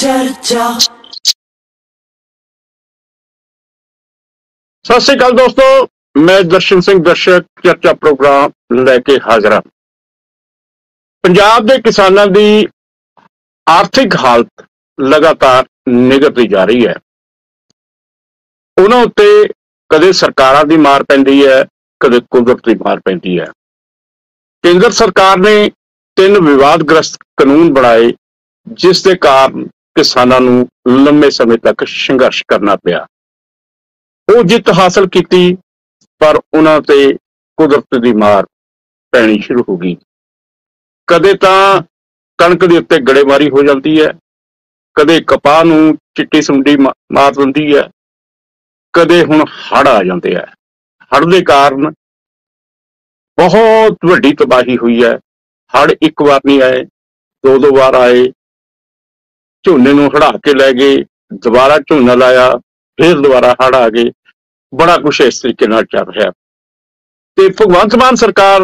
चर्चा। सत श्री अकाल दोस्तों, मैं दर्शन सिंह दर्शक चर्चा प्रोग्राम लैके हाजिर हाँ। पंजाब के किसानों की आर्थिक हालत लगातार निगरती जा रही है। उन्होंने उत्ते कदे सरकारां दी मार पैंदी है, कदे कुदरत दी मार पैंदी है। केंद्र सरकार ने 3 विवादग्रस्त कानून बनाए, जिस दे कारण किसानों नूं लंबे समय तक संघर्ष करना पिया। वो जित हासिल की, पर उन्हां ते कुदरत दी मार पैनी शुरू हो गई। कदे तां कणक दे उत्ते गड़ेमारी हो जाती है, कदे कपाह नूं चिट्टी सुंडी मार दिंदी है, कदे हुण हड़ आ जाते हैं। हड़ के कारण बहुत वड्डी तबाही हुई है। हड़ एक बार नहीं आए, 2 बार आए। झोने नूं हड़ा के लै गए, दोबारा झोना लाया, फिर दोबारा हड़ आ गए। बड़ा कुछ इस तरीके नाल चल रहा। ते भगवंत मान सरकार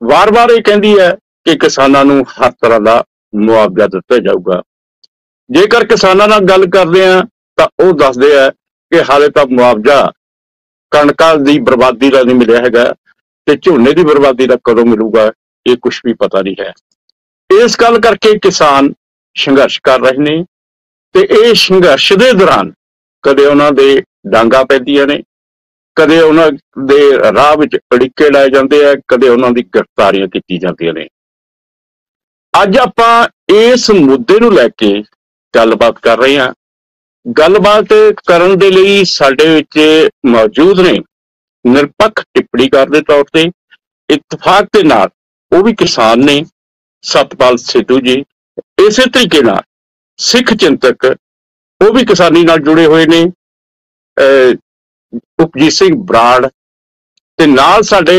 वार वार ये कहती है कि किसानों नूं हर तरह का मुआवजा दिता जाऊगा। जेकर किसानों नाल गल करते हैं तो वह दसदे है कि हाले तक मुआवजा कणकां दी बर्बादी का नहीं मिलिया हैगा, ते झोने की बर्बादी का कदों मिलूगा ये कुछ भी पता नहीं है। इस गल करके किसान संघर्ष कर रहे हैं, ते इह संघर्ष के दौरान कदे उन्हां दे डांगा पैंदियां ने, कदे उन्हां दे राह विच अड़िके लाए जाते हैं, कदे उन्हां दी गिरफ्तारियां कीती जांदियां ने। अज आपां इस मुद्दे नूं लैके गलबात कर रहे हैं। गलबात करन दे लई साडे विच मौजूद ने निरपक्ष टिप्पणीकार के तौर पर इतफाक के नाल वो भी किसान ने, सतपाल सिद्धू जी। इस तरीके नाल सिख चिंतक वो भी किसानी नाल जुड़े हुए ने, उपजीत सिंह बराड़, ते नाल साडे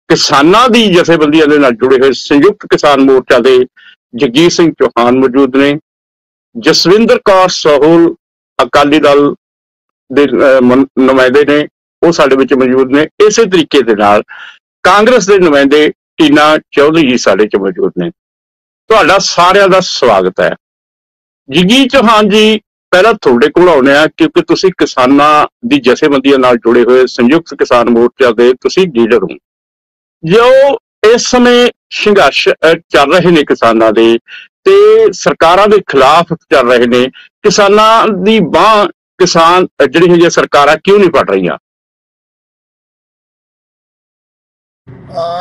किसानां दी जथेबंदियां दे नाल जुड़े हुए संयुक्त किसान मोर्चा के जगजीत सिंह चौहान मौजूद ने। जसविंदर कौर सहूल अकाली दल दे नुमाइंदे ने, वो साडे विच मौजूद ने। इस तरीके दे नाल कांग्रेस के नुमाइंदे टीना चौधरी जी साडे च मौजूद ने। तुहाडा सारिਆਂ ਦਾ स्वागत है। जगजीत चौहान जी, पहला थोड़े कोल आउणे आ, क्योंकि तुसीं किसानां दी जथेबंदियां नाल जुड़े हुए संयुक्त किसान मोर्चा दे तुसीं लीडर हो। जो इस समय संघर्ष चल रहे ने किसानां दे, ते सरकारां दे खिलाफ चल रहे ने, किसानां दी बांह किसान जिहड़ियां सरकारां क्यों नहीं फड़ रही?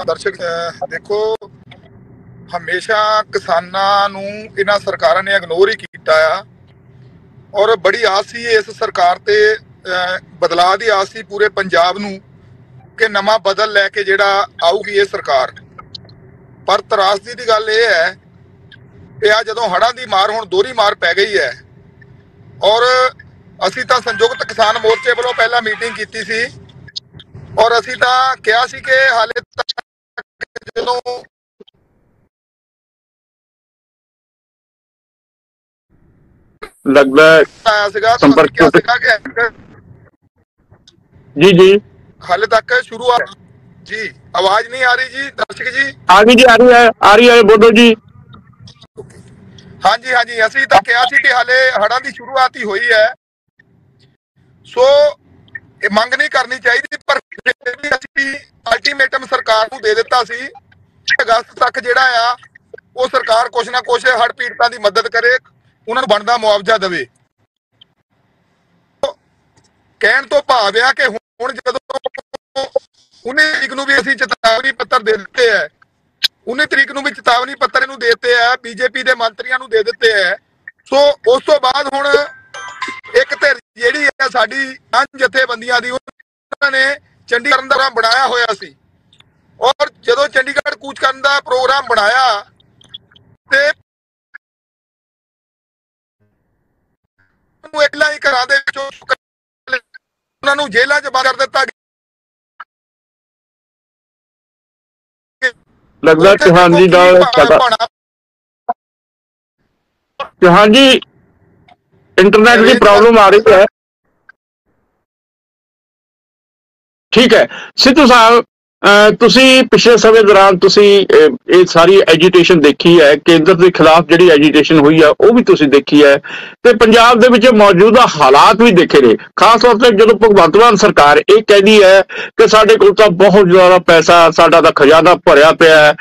दर्शक देखो, हमेशा किसानां नूं इन्हां सरकारां ने इग्नोर ही कीता आ, और बड़ी आस सी इस सरकार ते बदलाव की आस सी पूरे पंजाब नूं कि नवां बदल लैके जिहड़ा आऊगी ये सरकार। पर तरासदी की गल ये है कि आ जदों हड़ां की मार हुण दोहरी मार पै गई है, और असीं तां संयुक्त किसान मोर्चे वालों पहला मीटिंग कीती सी, और असीं तां कहा सी कि हाले तक जदों लगता आया सीगा तो संपर्क क्या सीगा कि जी जी हाले तक शुरुआत जी आवाज नहीं आ रही जी दर्शक जी? आ गई जी, आ रही है, बोलो जी। हाँ जी हाँ जी, असीं तां कहा सी कि हाले हड़ां की शुरुआत ही हुई है, सो ये मंग नहीं करनी चाहिए। पर फिर भी असीं अल्टीमेटम सरकार नूं दे दिता सी, अगस्त तक जिहड़ा आ वो सरकार कुछ ना कुछ हड़ पीड़तां की मदद करे, उन्हां नूं बनदा मुआवजा देवे। कहण तो भाव आ कि हुण जदों 19 तरीक नूं भी असीं चेतावनी पत्र दे दित्ते है, 19 तरीक नूं भी चेतावनी पत्र इहनूं देते है, बीजेपी के मंत्रियों नूं दे दित्ते है। सो उस तो बाद हुण एक धिर जिहड़ी है साडी पंज जथेबंदियां दी, उन्हां ने चंडीगढ़ दा प्रोग्राम बनाया होया सी, और जदों चंडीगढ़ कूच करन दा प्रोग्राम बनाया ते इकला ही घरां दे विचों उन्हां नूं जेलां च बंद कर दित्ता। लगता चौहान जी चौहान जी इंटरनेट की प्रॉब्लम आ रही है। ठीक है सिद्धू साहब, ਤੁਸੀਂ ਪਿਛਲੇ ਸਮੇਂ ਦੌਰਾਨ ਤੁਸੀਂ ਇਹ ਸਾਰੀ ਐਜੀਟੇਸ਼ਨ ਦੇਖੀ ਹੈ, ਕੇਂਦਰ ਦੇ ਖਿਲਾਫ ਜਿਹੜੀ ਐਜੀਟੇਸ਼ਨ ਹੋਈ ਆ ਉਹ ਵੀ ਤੁਸੀਂ ਦੇਖੀ ਹੈ, ਤੇ ਪੰਜਾਬ ਦੇ ਵਿੱਚ ਮੌਜੂਦਾ ਹਾਲਾਤ ਵੀ ਦੇਖੇ ਨੇ। ਖਾਸ ਤੌਰ ਤੇ ਜਦੋਂ ਭਗਵੰਤ ਮਾਨ ਸਰਕਾਰ ਇਹ ਕਹਿੰਦੀ ਹੈ ਕਿ ਸਾਡੇ ਕੋਲ ਤਾਂ ਬਹੁਤ ਜ਼ਿਆਦਾ ਪੈਸਾ, ਸਾਡਾ ਤਾਂ ਖਜ਼ਾਨਾ ਭਰਿਆ ਪਿਆ ਹੈ,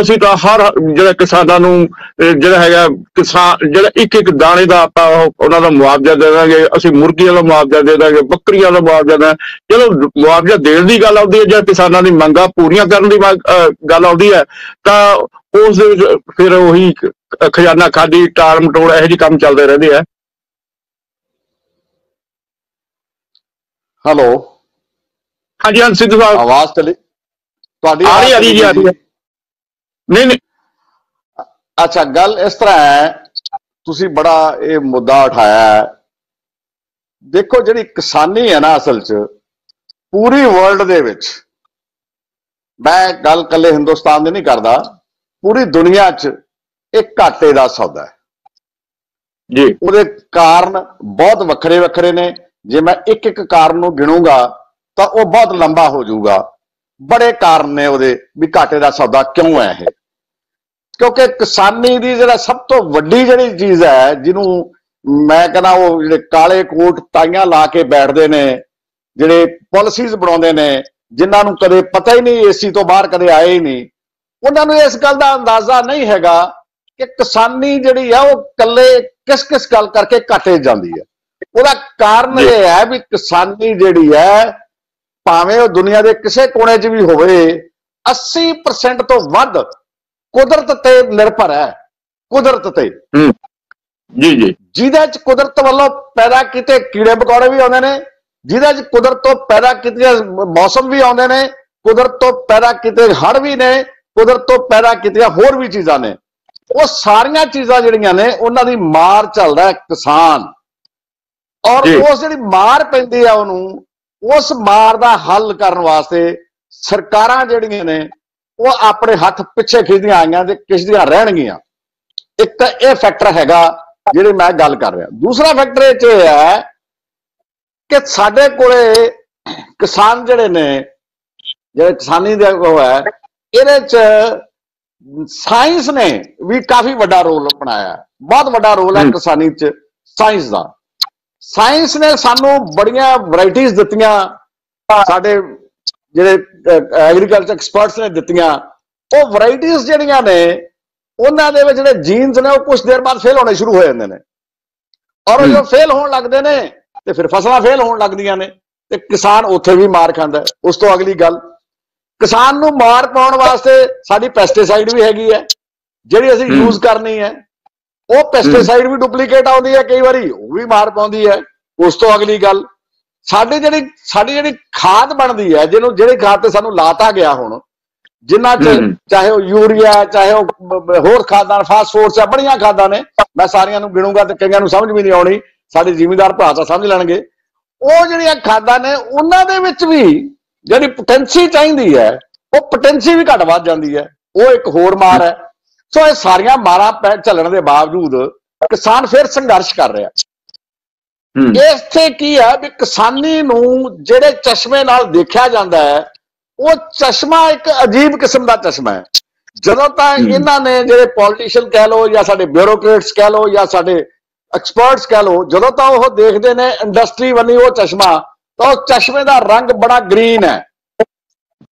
ਅਸੀਂ ਤਾਂ ਹਰ ਜਿਹੜਾ ਕਿਸਾਨਾਂ ਨੂੰ ਜਿਹੜਾ ਹੈਗਾ ਕਿਸਾਨ ਜਿਹੜਾ ਇੱਕ ਦਾਣੇ ਦਾ ਆਪਾਂ ਉਹਨਾਂ ਦਾ ਮੁਆਵਜ਼ਾ ਦੇ ਦਾਂਗੇ, ਅਸੀਂ ਮੁਰਗੀਆਂ ਦਾ ਮੁਆਵਜ਼ਾ ਦੇ ਦਾਂਗੇ, ਬੱਕਰੀਆਂ ਦਾ ਮੁਆਵਜ਼ਾ ਦੇਣਾ। ਜਦੋਂ ਮੁਆਵਜ਼ਾ ਦੇਣ ਦੀ ਗੱਲ ਆਉਂਦੀ ਹੈ ਜਾਂ ਕਿਸਾਨਾਂ ਦੀ ਮੰਗਾਂ ਪੂਰੀਆਂ ਕਰਨ ਦੀ ਗੱਲ ਆਉਂਦੀ ਹੈ ਤਾਂ ਉਸ ਦੇ ਵਿੱਚ ਫਿਰ ਉਹੀ ਖਜ਼ਾਨਾ ਖਾਲੀ, ਟਾਲ ਮਟੋਲ ਇਹੋ ਜਿਹੇ ਕੰਮ ਚੱਲਦੇ ਰਹਿੰਦੇ ਆ। ਹੈਲੋ, ਹਾਂਜੀ ਹਾਂ ਸਿੱਧੂ ਸਾਹਿਬ, ਆਵਾਜ਼ ਚਲੀ ਤੁਹਾਡੀ? ਆ ਰਹੀ ਜੀ, ਆ ਰਹੀ ਹੈ। ਨਹੀਂ ਨਹੀਂ, ਅੱਛਾ, ਗੱਲ ਇਸ ਤਰ੍ਹਾਂ ਹੈ, ਤੁਸੀਂ ਬੜਾ ਇਹ ਮੁੱਦਾ ਉਠਾਇਆ ਹੈ। ਦੇਖੋ, ਜਿਹੜੀ ਕਿਸਾਨੀ ਹੈ ਨਾ, ਅਸਲ 'ਚ ਪੂਰੀ ਵਰਲਡ ਦੇ ਵਿੱਚ, ਮੈਂ ਗੱਲ ਕੱਲੇ ਹਿੰਦੁਸਤਾਨ ਦੀ ਨਹੀਂ ਕਰਦਾ, ਪੂਰੀ ਦੁਨੀਆ 'ਚ ਇੱਕ ਘਾਟੇ ਦਾ ਸੌਦਾ ਹੈ ਜੀ। ਉਹਦੇ ਕਾਰਨ ਬਹੁਤ ਵੱਖਰੇ ਵੱਖਰੇ ਨੇ। ਜੇ ਮੈਂ ਇੱਕ ਇੱਕ ਕਾਰਨ ਨੂੰ ਗਿਣੂੰਗਾ ਤਾਂ ਉਹ ਬਹੁਤ ਲੰਬਾ ਹੋ ਜਾਊਗਾ। ਬੜੇ ਕਾਰਨ ਨੇ ਉਹਦੇ ਵੀ ਘਾਟੇ ਦਾ ਸੌਦਾ ਕਿਉਂ ਹੈ ਇਹ। ਕਿਉਂਕਿ ਕਿਸਾਨੀ ਦੀ ਜਿਹੜਾ ਸਭ ਤੋਂ ਵੱਡੀ ਜਿਹੜੀ ਚੀਜ਼ ਹੈ, ਜਿਹਨੂੰ ਮੈਂ ਕਹਿੰਦਾ ਉਹ ਜਿਹੜੇ ਕਾਲੇ ਕੋਟ ਟਾਈਆਂ ਲਾ ਕੇ ਬੈਠਦੇ ਨੇ, ਜਿਹੜੇ ਪਾਲਿਸੀਜ਼ ਬਣਾਉਂਦੇ ਨੇ, ਜਿਨ੍ਹਾਂ ਨੂੰ ਕਦੇ ਪਤਾ ਹੀ ਨਹੀਂ, ਏਸੀ ਤੋਂ ਬਾਹਰ ਕਦੇ ਆਏ ਹੀ ਨਹੀਂ, ਉਹਨਾਂ ਨੂੰ ਇਸ ਗੱਲ ਦਾ ਅੰਦਾਜ਼ਾ ਨਹੀਂ ਹੈਗਾ ਕਿ ਕਿਸਾਨੀ ਜਿਹੜੀ ਆ ਉਹ ਇਕੱਲੇ ਕਿਸ ਕਿਸ ਗੱਲ ਕਰਕੇ ਘਾਟੇ ਜਾਂਦੀ ਹੈ। ਉਹਦਾ ਕਾਰਨ ਇਹ ਹੈ ਵੀ ਕਿਸਾਨੀ ਜਿਹੜੀ ਹੈ, ਭਾਵੇਂ ਉਹ ਦੁਨੀਆ ਦੇ ਕਿਸੇ ਕੋਨੇ 'ਚ ਵੀ ਹੋਵੇ, 80% ਤੋਂ ਵੱਧ ਕੁਦਰਤ ਤੇ ਨਿਰਭਰ ਹੈ। ਕੁਦਰਤ ਤੇ ਜੀ ਜੀ, ਜਿਹਦੇ 'ਚ ਕੁਦਰਤ ਵੱਲੋਂ ਪੈਦਾ ਕੀਤੇ ਕੀੜੇ ਮਕੌੜੇ ਵੀ ਆਉਂਦੇ ਨੇ, ਜਿਹਦੇ 'ਚ ਕੁਦਰਤ ਤੋਂ ਪੈਦਾ ਕੀਤੇ ਮੌਸਮ ਵੀ ਆਉਂਦੇ ਨੇ, ਕੁਦਰਤ ਤੋਂ ਪੈਦਾ ਕੀਤੇ ਹੜ੍ਹ ਵੀ ਨੇ, ਕੁਦਰਤ ਤੋਂ ਪੈਦਾ ਕੀਤੀਆਂ ਹੋਰ ਵੀ ਚੀਜ਼ਾਂ ਨੇ। ਉਹ ਸਾਰੀਆਂ ਚੀਜ਼ਾਂ ਜਿਹੜੀਆਂ ਨੇ ਉਹਨਾਂ ਦੀ ਮਾਰ ਚੱਲਦਾ ਕਿਸਾਨ, ਔਰ ਉਸ ਜਿਹੜੀ ਮਾਰ ਪੈਂਦੀ ਆ ਉਹਨੂੰ, ਉਸ ਮਾਰ ਦਾ ਹੱਲ ਕਰਨ ਵਾਸਤੇ ਸਰਕਾਰਾਂ ਜਿਹੜੀਆਂ ਨੇ ਉਹ ਆਪਣੇ ਹੱਥ ਪਿੱਛੇ ਖਿੱਚਦੀਆਂ ਆਈਆਂ ਤੇ ਖਿੱਚਦੀਆਂ ਰਹਿਣਗੀਆਂ। ਇੱਕ ਤਾਂ ਇਹ ਫੈਕਟਰ ਹੈਗਾ ਜਿਹੜੇ ਮੈਂ ਗੱਲ ਕਰ ਰਿਹਾ। ਦੂਸਰਾ ਫੈਕਟਰ ਇਹ 'ਚ ਹੈ ਕਿ ਸਾਡੇ ਕੋਲੇ ਕਿਸਾਨ ਜਿਹੜੇ ਨੇ, ਜਿਹੜੇ ਕਿਸਾਨੀ ਦਾ ਉਹ ਹੈ, ਇਹਦੇ 'ਚ ਸਾਇੰਸ ਨੇ ਵੀ ਕਾਫੀ ਵੱਡਾ ਰੋਲ ਅਪਣਾਇਆ। ਬਹੁਤ ਵੱਡਾ ਰੋਲ ਹੈ ਕਿਸਾਨੀ 'ਚ ਸਾਇੰਸ ਦਾ। ਸਾਇੰਸ ਨੇ ਸਾਨੂੰ ਬੜੀਆਂ ਵੈਰਾਈਟੀਜ਼ ਦਿੱਤੀਆਂ, ਸਾਡੇ ਜਿਹੜੇ ਐਗਰੀਕਲਚਰ ਐਕਸਪਰਟਸ ਨੇ ਦਿੱਤੀਆਂ। ਉਹ ਵੈਰਾਈਟੀਜ਼ ਜਿਹੜੀਆਂ ਨੇ ਉਹਨਾਂ ਦੇ ਵਿੱਚ ਜਿਹੜੇ ਜੀਨਸ ਨੇ ਉਹ ਕੁਝ ਦੇਰ ਬਾਅਦ ਫੇਲ ਹੋਣੇ ਸ਼ੁਰੂ ਹੋ ਜਾਂਦੇ ਨੇ, ਔਰ ਜਦੋਂ ਫੇਲ ਹੋਣ ਲੱਗਦੇ ਨੇ ਤੇ ਫਿਰ ਫਸਲਾਂ ਫੇਲ ਹੋਣ ਲੱਗਦੀਆਂ ਨੇ ਤੇ ਕਿਸਾਨ ਉੱਥੇ ਵੀ ਮਾਰ ਖਾਂਦਾ। ਉਸ ਤੋਂ ਅਗਲੀ ਗੱਲ, ਕਿਸਾਨ ਨੂੰ ਮਾਰ ਪਾਉਣ ਵਾਸਤੇ ਸਾਡੀ ਪੈਸਟੀਸਾਈਡ ਵੀ ਹੈਗੀ ਹੈ ਜਿਹੜੀ ਅਸੀਂ ਯੂਜ਼ ਕਰਨੀ ਹੈ। ਉਹ ਪੈਸਟੀਸਾਈਡ ਵੀ ਡੁਪਲੀਕੇਟ ਆਉਂਦੀ ਹੈ ਕਈ ਵਾਰੀ, ਉਹ ਵੀ ਮਾਰ ਪਾਉਂਦੀ ਹੈ। ਉਸ ਤੋਂ ਅਗਲੀ ਗੱਲ, ਸਾਡੀ ਜਿਹੜੀ ਖਾਦ ਬਣਦੀ ਹੈ, ਜਿਹੜੀ ਖਾਦ ਤੇ ਸਾਨੂੰ ਲਾਤਾ ਗਿਆ ਹੁਣ, ਜਿਨ੍ਹਾਂ 'ਚ ਚਾਹੇ ਉਹ ਯੂਰੀਆ, ਚਾਹੇ ਉਹ ਹੋਰ ਖਾਦਾਂ, ਫਾਸਫੋਰਸ ਆ, ਬੜੀਆਂ ਖਾਦਾਂ ਨੇ। ਮੈਂ ਸਾਰੀਆਂ ਨੂੰ ਗਿਣੂੰਗਾ ਤੇ ਕਈਆਂ ਨੂੰ ਸਮਝ ਵੀ ਨਹੀਂ ਆਉਣੀ, ਸਾਡੇ ਜ਼ਿਮੀਂਦਾਰ ਭਰਾ ਤਾਂ ਸਮਝ ਲੈਣਗੇ। ਉਹ ਜਿਹੜੀਆਂ ਖਾਦਾਂ ਨੇ ਉਹਨਾਂ ਦੇ ਵਿੱਚ ਵੀ ਜਿਹੜੀ ਪੋਟੈਂਸੀ ਚਾਹੀਦੀ ਹੈ, ਉਹ ਪੋਟੈਂਸੀ ਵੀ ਘੱਟ ਵੱਧ ਜਾਂਦੀ ਹੈ। ਉਹ ਇੱਕ ਹੋਰ ਮਾਰ ਹੈ। ਸੋ ਇਹ ਸਾਰੀਆਂ ਮਾਰਾਂ ਝੱਲਣ ਦੇ ਬਾਵਜੂਦ ਕਿਸਾਨ ਫਿਰ ਸੰਘਰਸ਼ ਕਰ ਰਿਹਾ। ਇੱਥੇ ਕੀ ਹੈ ਵੀ ਕਿਸਾਨੀ ਨੂੰ ਜਿਹੜੇ ਚਸ਼ਮੇ ਨਾਲ ਦੇਖਿਆ ਜਾਂਦਾ ਹੈ, ਉਹ ਚਸ਼ਮਾ ਇੱਕ ਅਜੀਬ ਕਿਸਮ ਦਾ ਚਸ਼ਮਾ ਹੈ। ਜਦੋਂ ਤਾਂ ਇਹਨਾਂ ਨੇ ਜਿਹੜੇ ਪੋਲੀਟੀਸ਼ੀਅਨ ਕਹਿ ਲਓ ਜਾਂ ਸਾਡੇ ਬਿਊਰੋਕਰੇਟਸ ਕਹਿ ਲਓ ਜਾਂ ਸਾਡੇ ਐਕਸਪਰਟਸ ਕਹਿ ਲਓ, ਜਦੋਂ ਤਾਂ ਉਹ ਦੇਖਦੇ ਨੇ ਇੰਡਸਟਰੀ ਵੱਲੋਂ ਉਹ ਚਸ਼ਮਾ, ਤਾਂ ਉਹ ਚਸ਼ਮੇ ਦਾ ਰੰਗ ਬੜਾ ਗ੍ਰੀਨ ਹੈ,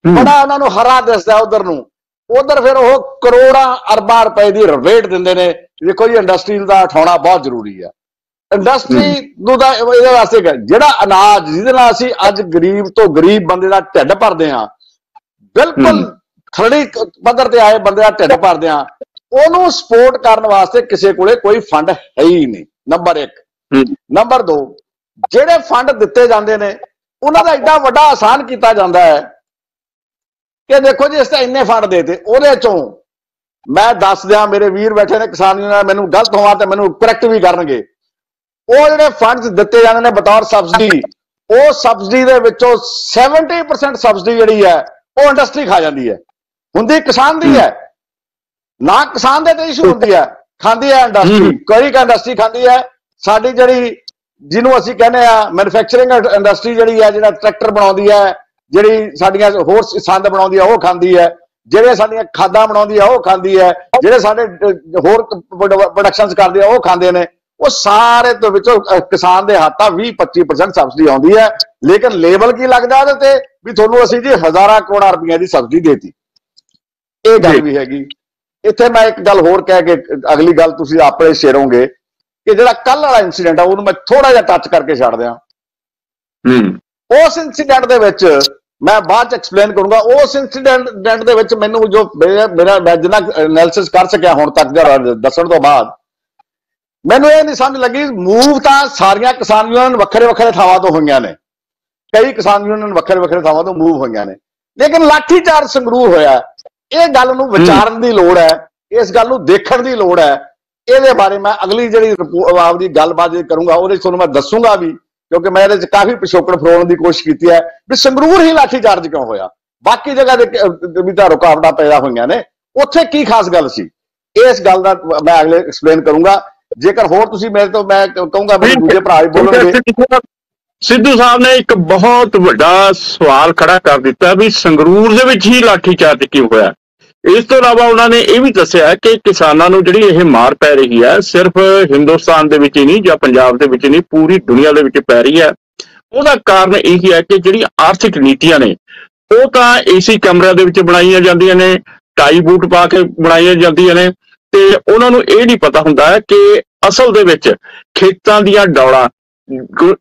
ਬੜਾ ਉਹਨਾਂ ਨੂੰ ਹਰਾ ਦਿਸਦਾ ਉਧਰ ਨੂੰ। ਉਧਰ ਫਿਰ ਉਹ ਕਰੋੜਾਂ ਅਰਬਾਂ ਰੁਪਏ ਦੀ ਰੇਟ ਦਿੰਦੇ ਨੇ। ਦੇਖੋ ਜੀ, ਇੰਡਸਟਰੀ ਦਾ ਉਠਾਉਣਾ ਬਹੁਤ ਜ਼ਰੂਰੀ ਹੈ। ਇੰਡਸਟਰੀ ਨੂੰ ਤਾਂ ਇਹਦੇ ਵਾਸਤੇ ਜਿਹੜਾ ਅਨਾਜ ਜਿਹਦੇ ਨਾਲ ਅਸੀਂ ਅੱਜ ਗਰੀਬ ਤੋਂ ਗਰੀਬ ਬੰਦੇ ਦਾ ਢਿੱਡ ਭਰਦੇ ਹਾਂ, ਬਿਲਕੁਲ ਥੜੀ ਪੱਧਰ ਤੇ ਆਏ ਬੰਦੇ ਦਾ ਢਿੱਡ ਭਰਦੇ ਹਾਂ, ਉਹਨੂੰ ਸਪੋਰਟ ਕਰਨ ਵਾਸਤੇ ਕਿਸੇ ਕੋਲੇ ਕੋਈ ਫੰਡ ਹੈ ਹੀ ਨਹੀਂ, ਨੰਬਰ 1। ਨੰਬਰ 2, ਜਿਹੜੇ ਫੰਡ ਦਿੱਤੇ ਜਾਂਦੇ ਨੇ ਉਹਨਾਂ ਦਾ ਐਡਾ ਵੱਡਾ ਆਸਾਨ ਕੀਤਾ ਜਾਂਦਾ ਹੈ ਕਿ ਦੇਖੋ ਜੀ, ਇਸ ਤਾਂ ਇੰਨੇ ਫੰਡ ਦੇਤੇ, ਉਹਦੇ ਚੋਂ ਮੈਂ ਦੱਸ ਦਿਆਂ, ਮੇਰੇ ਵੀਰ ਬੈਠੇ ਨੇ ਕਿਸਾਨ ਯੂਨੀਅਨ, ਮੈਨੂੰ ਗਲਤ ਹੋਵਾਂ ਤੇ ਮੈਨੂੰ ਕਰੈਕਟ ਵੀ ਕਰਨਗੇ। ਉਹ ਜਿਹੜੇ ਫੰਡਸ ਦਿੱਤੇ ਜਾਂਦੇ ਨੇ ਬਤੌਰ ਸਬਸਿਡੀ, ਉਹ ਸਬਸਿਡੀ ਦੇ ਵਿੱਚੋਂ 70% ਸਬਸਿਡੀ ਜਿਹੜੀ ਹੈ ਉਹ ਇੰਡਸਟਰੀ ਖਾ ਜਾਂਦੀ ਹੈ। ਹੁੰਦੀ ਕਿਸਾਨ ਦੀ ਹੈ ਨਾ, ਕਿਸਾਨ ਦੇ ਤੇ ਇਸ਼ੂ ਹੁੰਦੀ ਹੈ, ਖਾਂਦੀ ਹੈ ਇੰਡਸਟਰੀ। ਕੋਈ ਇੰਡਸਟਰੀ ਖਾਂਦੀ ਹੈ। ਸਾਡੀ ਜਿਹੜੀ ਜਿਹਨੂੰ ਅਸੀਂ ਕਹਿੰਦੇ ਆ ਮੈਨੂਫੈਕਚਰਿੰਗ ਇੰਡਸਟਰੀ ਜਿਹੜੀ ਹੈ, ਜਿਹੜਾ ਟਰੈਕਟਰ ਬਣਾਉਂਦੀ ਹੈ, ਜਿਹੜੀ ਸਾਡੀਆਂ ਹੋਰ ਸੰਦ ਬਣਾਉਂਦੀ ਆ ਉਹ ਖਾਂਦੀ ਹੈ, ਜਿਹੜੇ ਸਾਡੀਆਂ ਖਾਦਾਂ ਬਣਾਉਂਦੀ ਆ ਉਹ ਖਾਂਦੀ ਹੈ, ਜਿਹੜੇ ਸਾਡੇ ਹੋਰ ਪ੍ਰੋਡਕਸ਼ਨਸ ਕਰਦੇ ਆ ਉਹ ਖਾਂਦੇ ਨੇ। ਉਹ ਸਾਰੇ ਤੋਂ ਵਿੱਚੋਂ ਕਿਸਾਨ ਦੇ ਹੱਥ ਆ 20-25% ਸਬਸਿਡੀ ਆਉਂਦੀ ਹੈ, ਲੇਕਿਨ ਲੇਬਲ ਕੀ ਲੱਗਦਾ ਉਹਦੇ ਤੇ ਵੀ ਤੁਹਾਨੂੰ ਅਸੀਂ ਜੀ ਹਜ਼ਾਰਾਂ ਕਰੋੜਾਂ ਰੁਪਈਆ ਦੀ ਸਬਸਿਡੀ ਦੇਤੀ। ਇਹ ਗੱਲ ਵੀ ਹੈਗੀ। ਇੱਥੇ ਮੈਂ ਇੱਕ ਗੱਲ ਹੋਰ ਕਹਿ ਕੇ ਅਗਲੀ ਗੱਲ ਤੁਸੀਂ ਆਪੇ ਸ਼ੇਰੋਗੇ ਕਿ ਜਿਹੜਾ ਕੱਲ ਵਾਲਾ ਇੰਸੀਡੈਂਟ ਆ ਉਹਨੂੰ ਮੈਂ ਥੋੜਾ ਜਿਹਾ ਟੱਚ ਕਰਕੇ ਛੱਡ ਦਿਆਂ। ਉਸ ਇੰਸੀਡੈਂਟ ਦੇ ਵਿੱਚ ਮੈਂ ਬਾਅਦ ਚ ਐਕਸਪਲੇਨ ਕਰੂੰਗਾ। ਉਸ ਇੰਸੀਡੈਂਟ ਦੇ ਵਿੱਚ ਮੈਨੂੰ ਜੋ ਮੈਂ ਜਿੰਨਾ ਐਨਾਲਿਸਿਸ ਕਰ ਸਕਿਆ ਹੁਣ ਤੱਕ ਦੱਸਣ ਤੋਂ ਬਾਅਦ ਮੈਨੂੰ ਇਹ ਨਹੀਂ ਸਮਝ ਲੱਗੀ। ਮੂਵ ਤਾਂ ਸਾਰੀਆਂ ਕਿਸਾਨ ਯੂਨੀਅਨ ਵੱਖਰੇ ਵੱਖਰੇ ਥਾਵਾਂ ਤੋਂ ਹੋਈਆਂ ਨੇ, ਕਈ ਕਿਸਾਨ ਯੂਨੀਅਨ ਵੱਖਰੇ ਵੱਖਰੇ ਥਾਵਾਂ ਤੋਂ ਮੂਵ ਹੋਈਆਂ ਨੇ, ਲੇਕਿਨ ਲਾਠੀਚਾਰਜ ਸੰਗਰੂਰ ਹੋਇਆ। ਇਹ ਗੱਲ ਨੂੰ ਵਿਚਾਰਨ ਦੀ ਲੋੜ ਹੈ, ਇਸ ਗੱਲ ਨੂੰ ਦੇਖਣ ਦੀ ਲੋੜ ਹੈ। ਇਹਦੇ ਬਾਰੇ ਮੈਂ ਅਗਲੀ ਜਿਹੜੀ ਆਪਦੀ ਗੱਲਬਾਤ ਕਰੂੰਗਾ ਉਹਦੇ ਚ ਤੁਹਾਨੂੰ ਮੈਂ ਦੱਸੂਗਾ ਵੀ, ਕਿਉਂਕਿ ਮੈਂ ਇਹਦੇ ਚ ਕਾਫੀ ਪਿਛੋਕੜ ਫਰੋਲਣ ਦੀ ਕੋਸ਼ਿਸ਼ ਕੀਤੀ ਹੈ ਵੀ ਸੰਗਰੂਰ ਹੀ ਲਾਠੀਚਾਰਜ ਕਿਉਂ ਹੋਇਆ, ਬਾਕੀ ਜਗ੍ਹਾ ਦੇ ਵੀ ਤਾਂ ਰੁਕਾਵਟਾਂ ਪੈਦਾ ਹੋਈਆਂ ਨੇ, ਉੱਥੇ ਕੀ ਖਾਸ ਗੱਲ ਸੀ। ਇਸ ਗੱਲ ਦਾ ਮੈਂ ਅਗਲੇ ਐਕਸਪਲੇਨ ਕਰੂੰਗਾ। ਜੇਕਰ ਹੋਰ ਤੁਸੀਂ ਮੇਰੇ ਤੋਂ, ਮੈਂ ਕਹੂੰਗਾ ਮੇਰੇ ਦੂਜੇ ਭਰਾ ਵੀ ਬੋਲਣਗੇ। ਸਿੱਧੂ ਸਾਹਿਬ ਨੇ ਇੱਕ ਬਹੁਤ ਵੱਡਾ ਸਵਾਲ ਖੜਾ ਕਰ ਦਿੱਤਾ ਵੀ ਸੰਗਰੂਰ ਦੇ ਵਿੱਚ ਹੀ ਲਾਠੀਚਾਰਜ ਕਿਉਂ ਹੋਇਆ। ਇਸ ਤੋਂ ਇਲਾਵਾ ਉਹਨਾਂ ਨੇ ਇਹ ਵੀ ਦੱਸਿਆ ਕਿ ਕਿਸਾਨਾਂ ਨੂੰ ਜਿਹੜੀ ਇਹ ਮਾਰ ਪੈ ਰਹੀ ਹੈ ਸਿਰਫ ਹਿੰਦੁਸਤਾਨ ਦੇ ਵਿੱਚ ਹੀ ਨਹੀਂ ਜਾਂ ਪੰਜਾਬ ਦੇ ਵਿੱਚ ਨਹੀਂ, ਪੂਰੀ ਦੁਨੀਆ ਦੇ ਵਿੱਚ ਪੈ ਰਹੀ ਹੈ। ਉਹਦਾ ਕਾਰਨ ਇਹੀ ਹੈ ਕਿ ਜਿਹੜੀ ਆਰਥਿਕ ਨੀਤੀਆਂ ਨੇ ਉਹ ਤਾਂ ਏਸੀ ਕਮਰਿਆਂ ਦੇ ਵਿੱਚ ਬਣਾਈਆਂ ਜਾਂਦੀਆਂ ਨੇ, ਟਾਈ ਬੂਟ ਪਾ ਕੇ ਬਣਾਈਆਂ ਜਾਂਦੀਆਂ ਨੇ, ਤੇ ਉਹਨਾਂ ਨੂੰ ਇਹ ਨਹੀਂ ਪਤਾ ਹੁੰਦਾ ਹੈ ਕਿ ਅਸਲ ਦੇ ਵਿੱਚ ਖੇਤਾਂ ਦੀਆਂ ਡੌਲਾਂ,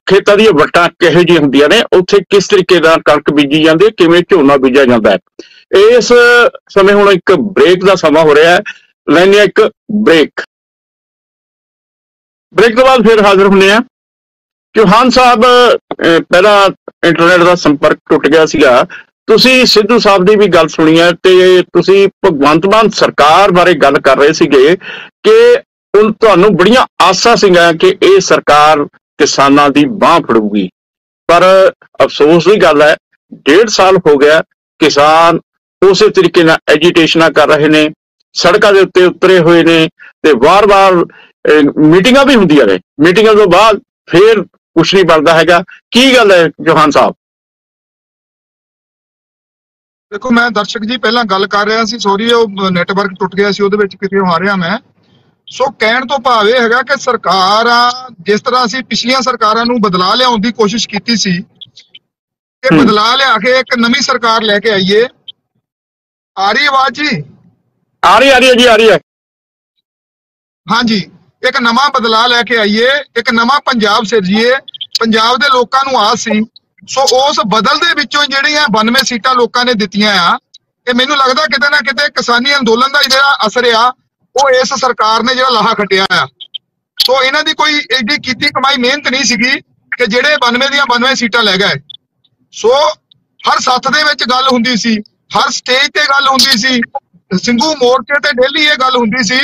ਖੇਤਾਂ ਦੀਆਂ ਵੱਟਾਂ ਕਿਹੋ ਜਿਹੀਆਂ ਹੁੰਦੀਆਂ ਨੇ, ਉੱਥੇ ਕਿਸ ਤਰੀਕੇ ਨਾਲ ਕਣਕ ਬੀਜੀ ਜਾਂਦੀ ਹੈ, ਕਿਵੇਂ ਝੋਨਾ ਬੀਜਿਆ ਜਾਂਦਾ ਹੈ। ਇਸ ਸਮੇਂ ਹੁਣ ਇੱਕ ਬ੍ਰੇਕ ਦਾ ਸਮਾਂ ਹੋ ਰਿਹਾ ਹੈ, ਲੈਂਦੇ ਹਾਂ ਇੱਕ ਬ੍ਰੇਕ ਤੋਂ ਬਾਅਦ ਫਿਰ ਹਾਜ਼ਰ ਹੁੰਦੇ ਆ। ਚੌਹਾਨ ਸਾਹਿਬ, ਪਹਿਲਾਂ ਇੰਟਰਨੈਟ ਦਾ ਸੰਪਰਕ ਟੁੱਟ ਗਿਆ ਸੀਗਾ, ਤੁਸੀਂ ਸਿੱਧੂ ਸਾਹਿਬ ਦੀ ਵੀ ਗੱਲ ਸੁਣੀ ਹੈ ਤੇ ਤੁਸੀਂ ਭਗਵੰਤ ਮਾਨ ਸਰਕਾਰ ਬਾਰੇ ਗੱਲ ਕਰ ਰਹੇ ਸੀਗੇ ਕਿ ਤੁਹਾਨੂੰ ਬੜੀਆਂ ਆਸਾਂ ਸੀਗੀਆਂ ਕਿ ਇਹ ਸਰਕਾਰ ਕਿਸਾਨਾਂ ਦੀ ਬਾਂਹ ਫੜੂਗੀ, ਪਰ ਅਫਸੋਸ ਦੀ ਗੱਲ ਹੈ 1.5 ਸਾਲ ਹੋ ਗਿਆ ਕਿਸਾਨ ਉਸੇ ਤਰੀਕੇ ਨਾਲ ਐਜੀਟੇਸ਼ਨਾਂ ਕਰ ਰਹੇ ਨੇ, ਸੜਕਾਂ ਦੇ ਉੱਤੇ ਉਤਰੇ ਹੋਏ ਨੇ ਤੇ ਵਾਰ-ਵਾਰ ਮੀਟਿੰਗਾਂ ਵੀ ਹੁੰਦੀਆਂ ਨੇ, ਮੀਟਿੰਗਾਂ ਤੋਂ ਬਾਅਦ ਫੇਰ ਕੁਛ ਨਹੀਂ ਬਣਦਾ ਹੈਗਾ। ਕੀ ਗੱਲ ਹੈ ਚੌਹਾਨ ਸਾਹਿਬ? ਦੇਖੋ, ਮੈਂ ਦਰਸ਼ਕ ਜੀ ਪਹਿਲਾਂ ਗੱਲ ਕਰ ਰਿਹਾ ਸੀ, ਸੋਰੀ ਉਹ ਨੈਟਵਰਕ ਟੁੱਟ ਗਿਆ ਸੀ, ਉਹਦੇ ਵਿੱਚ ਕਿਤੇ ਆ ਰਿਹਾ ਮੈਂ। ਸੋ ਕਹਿਣ ਤੋਂ ਭਾਵ ਇਹ ਹੈਗਾ ਕਿ ਸਰਕਾਰਾਂ, ਜਿਸ ਤਰ੍ਹਾਂ ਅਸੀਂ ਪਿਛਲੀਆਂ ਸਰਕਾਰਾਂ ਨੂੰ ਬਦਲਾ ਲਿਆਉਣ ਦੀ ਕੋਸ਼ਿਸ਼ ਕੀਤੀ ਸੀ, ਕਿ ਬਦਲਾ ਲਿਆ ਕੇ ਇੱਕ ਨਵੀਂ ਸਰਕਾਰ ਲੈ ਕੇ ਆਈਏ। ਆ ਰਹੀ ਆਵਾਜ਼ ਜੀ? ਆ ਰਹੀ ਹੈ ਜੀ, ਆ ਰਹੀ ਹੈ। ਹਾਂਜੀ, ਇੱਕ ਨਵਾਂ ਬਦਲਾ ਲੈ ਕੇ ਆਈਏ, ਇੱਕ ਨਵਾਂ ਪੰਜਾਬ ਸਿਰਜੀਏ। ਪੰਜਾਬ ਦੇ ਲੋਕਾਂ ਨੂੰ ਆਸ ਸੀ। ਸੋ ਉਸ ਬਦਲ ਦੇ ਵਿੱਚੋਂ ਜਿਹੜੀਆਂ 92 ਸੀਟਾਂ ਲੋਕਾਂ ਨੇ ਦਿੱਤੀਆਂ ਆ, ਇਹ ਮੈਨੂੰ ਲੱਗਦਾ ਕਿਤੇ ਨਾ ਕਿਤੇ ਕਿਸਾਨੀ ਅੰਦੋਲਨ ਦਾ ਜਿਹੜਾ ਅਸਰ ਆ ਉਹ ਇਸ ਸਰਕਾਰ ਨੇ ਜਿਹੜਾ ਲਾਹਾ ਖੱਟਿਆ ਆ। ਸੋ ਇਹਨਾਂ ਦੀ ਕੋਈ ਏਡੀ ਕੀਤੀ ਕਮਾਈ ਮਿਹਨਤ ਨਹੀਂ ਸੀਗੀ ਕਿ ਜਿਹੜੇ 92 ਦੀਆਂ 92 ਸੀਟਾਂ ਲੈ ਗਏ। ਸੋ ਹਰ ਸੱਥ ਦੇ ਵਿੱਚ ਗੱਲ ਹੁੰਦੀ ਸੀ, ਹਰ ਸਟੇਜ ਤੇ ਗੱਲ ਹੁੰਦੀ ਸੀ, ਸਿੰਘੂ ਮੋਰਚੇ ਤੇ ਡੇਲੀ ਇਹ ਗੱਲ ਹੁੰਦੀ ਸੀ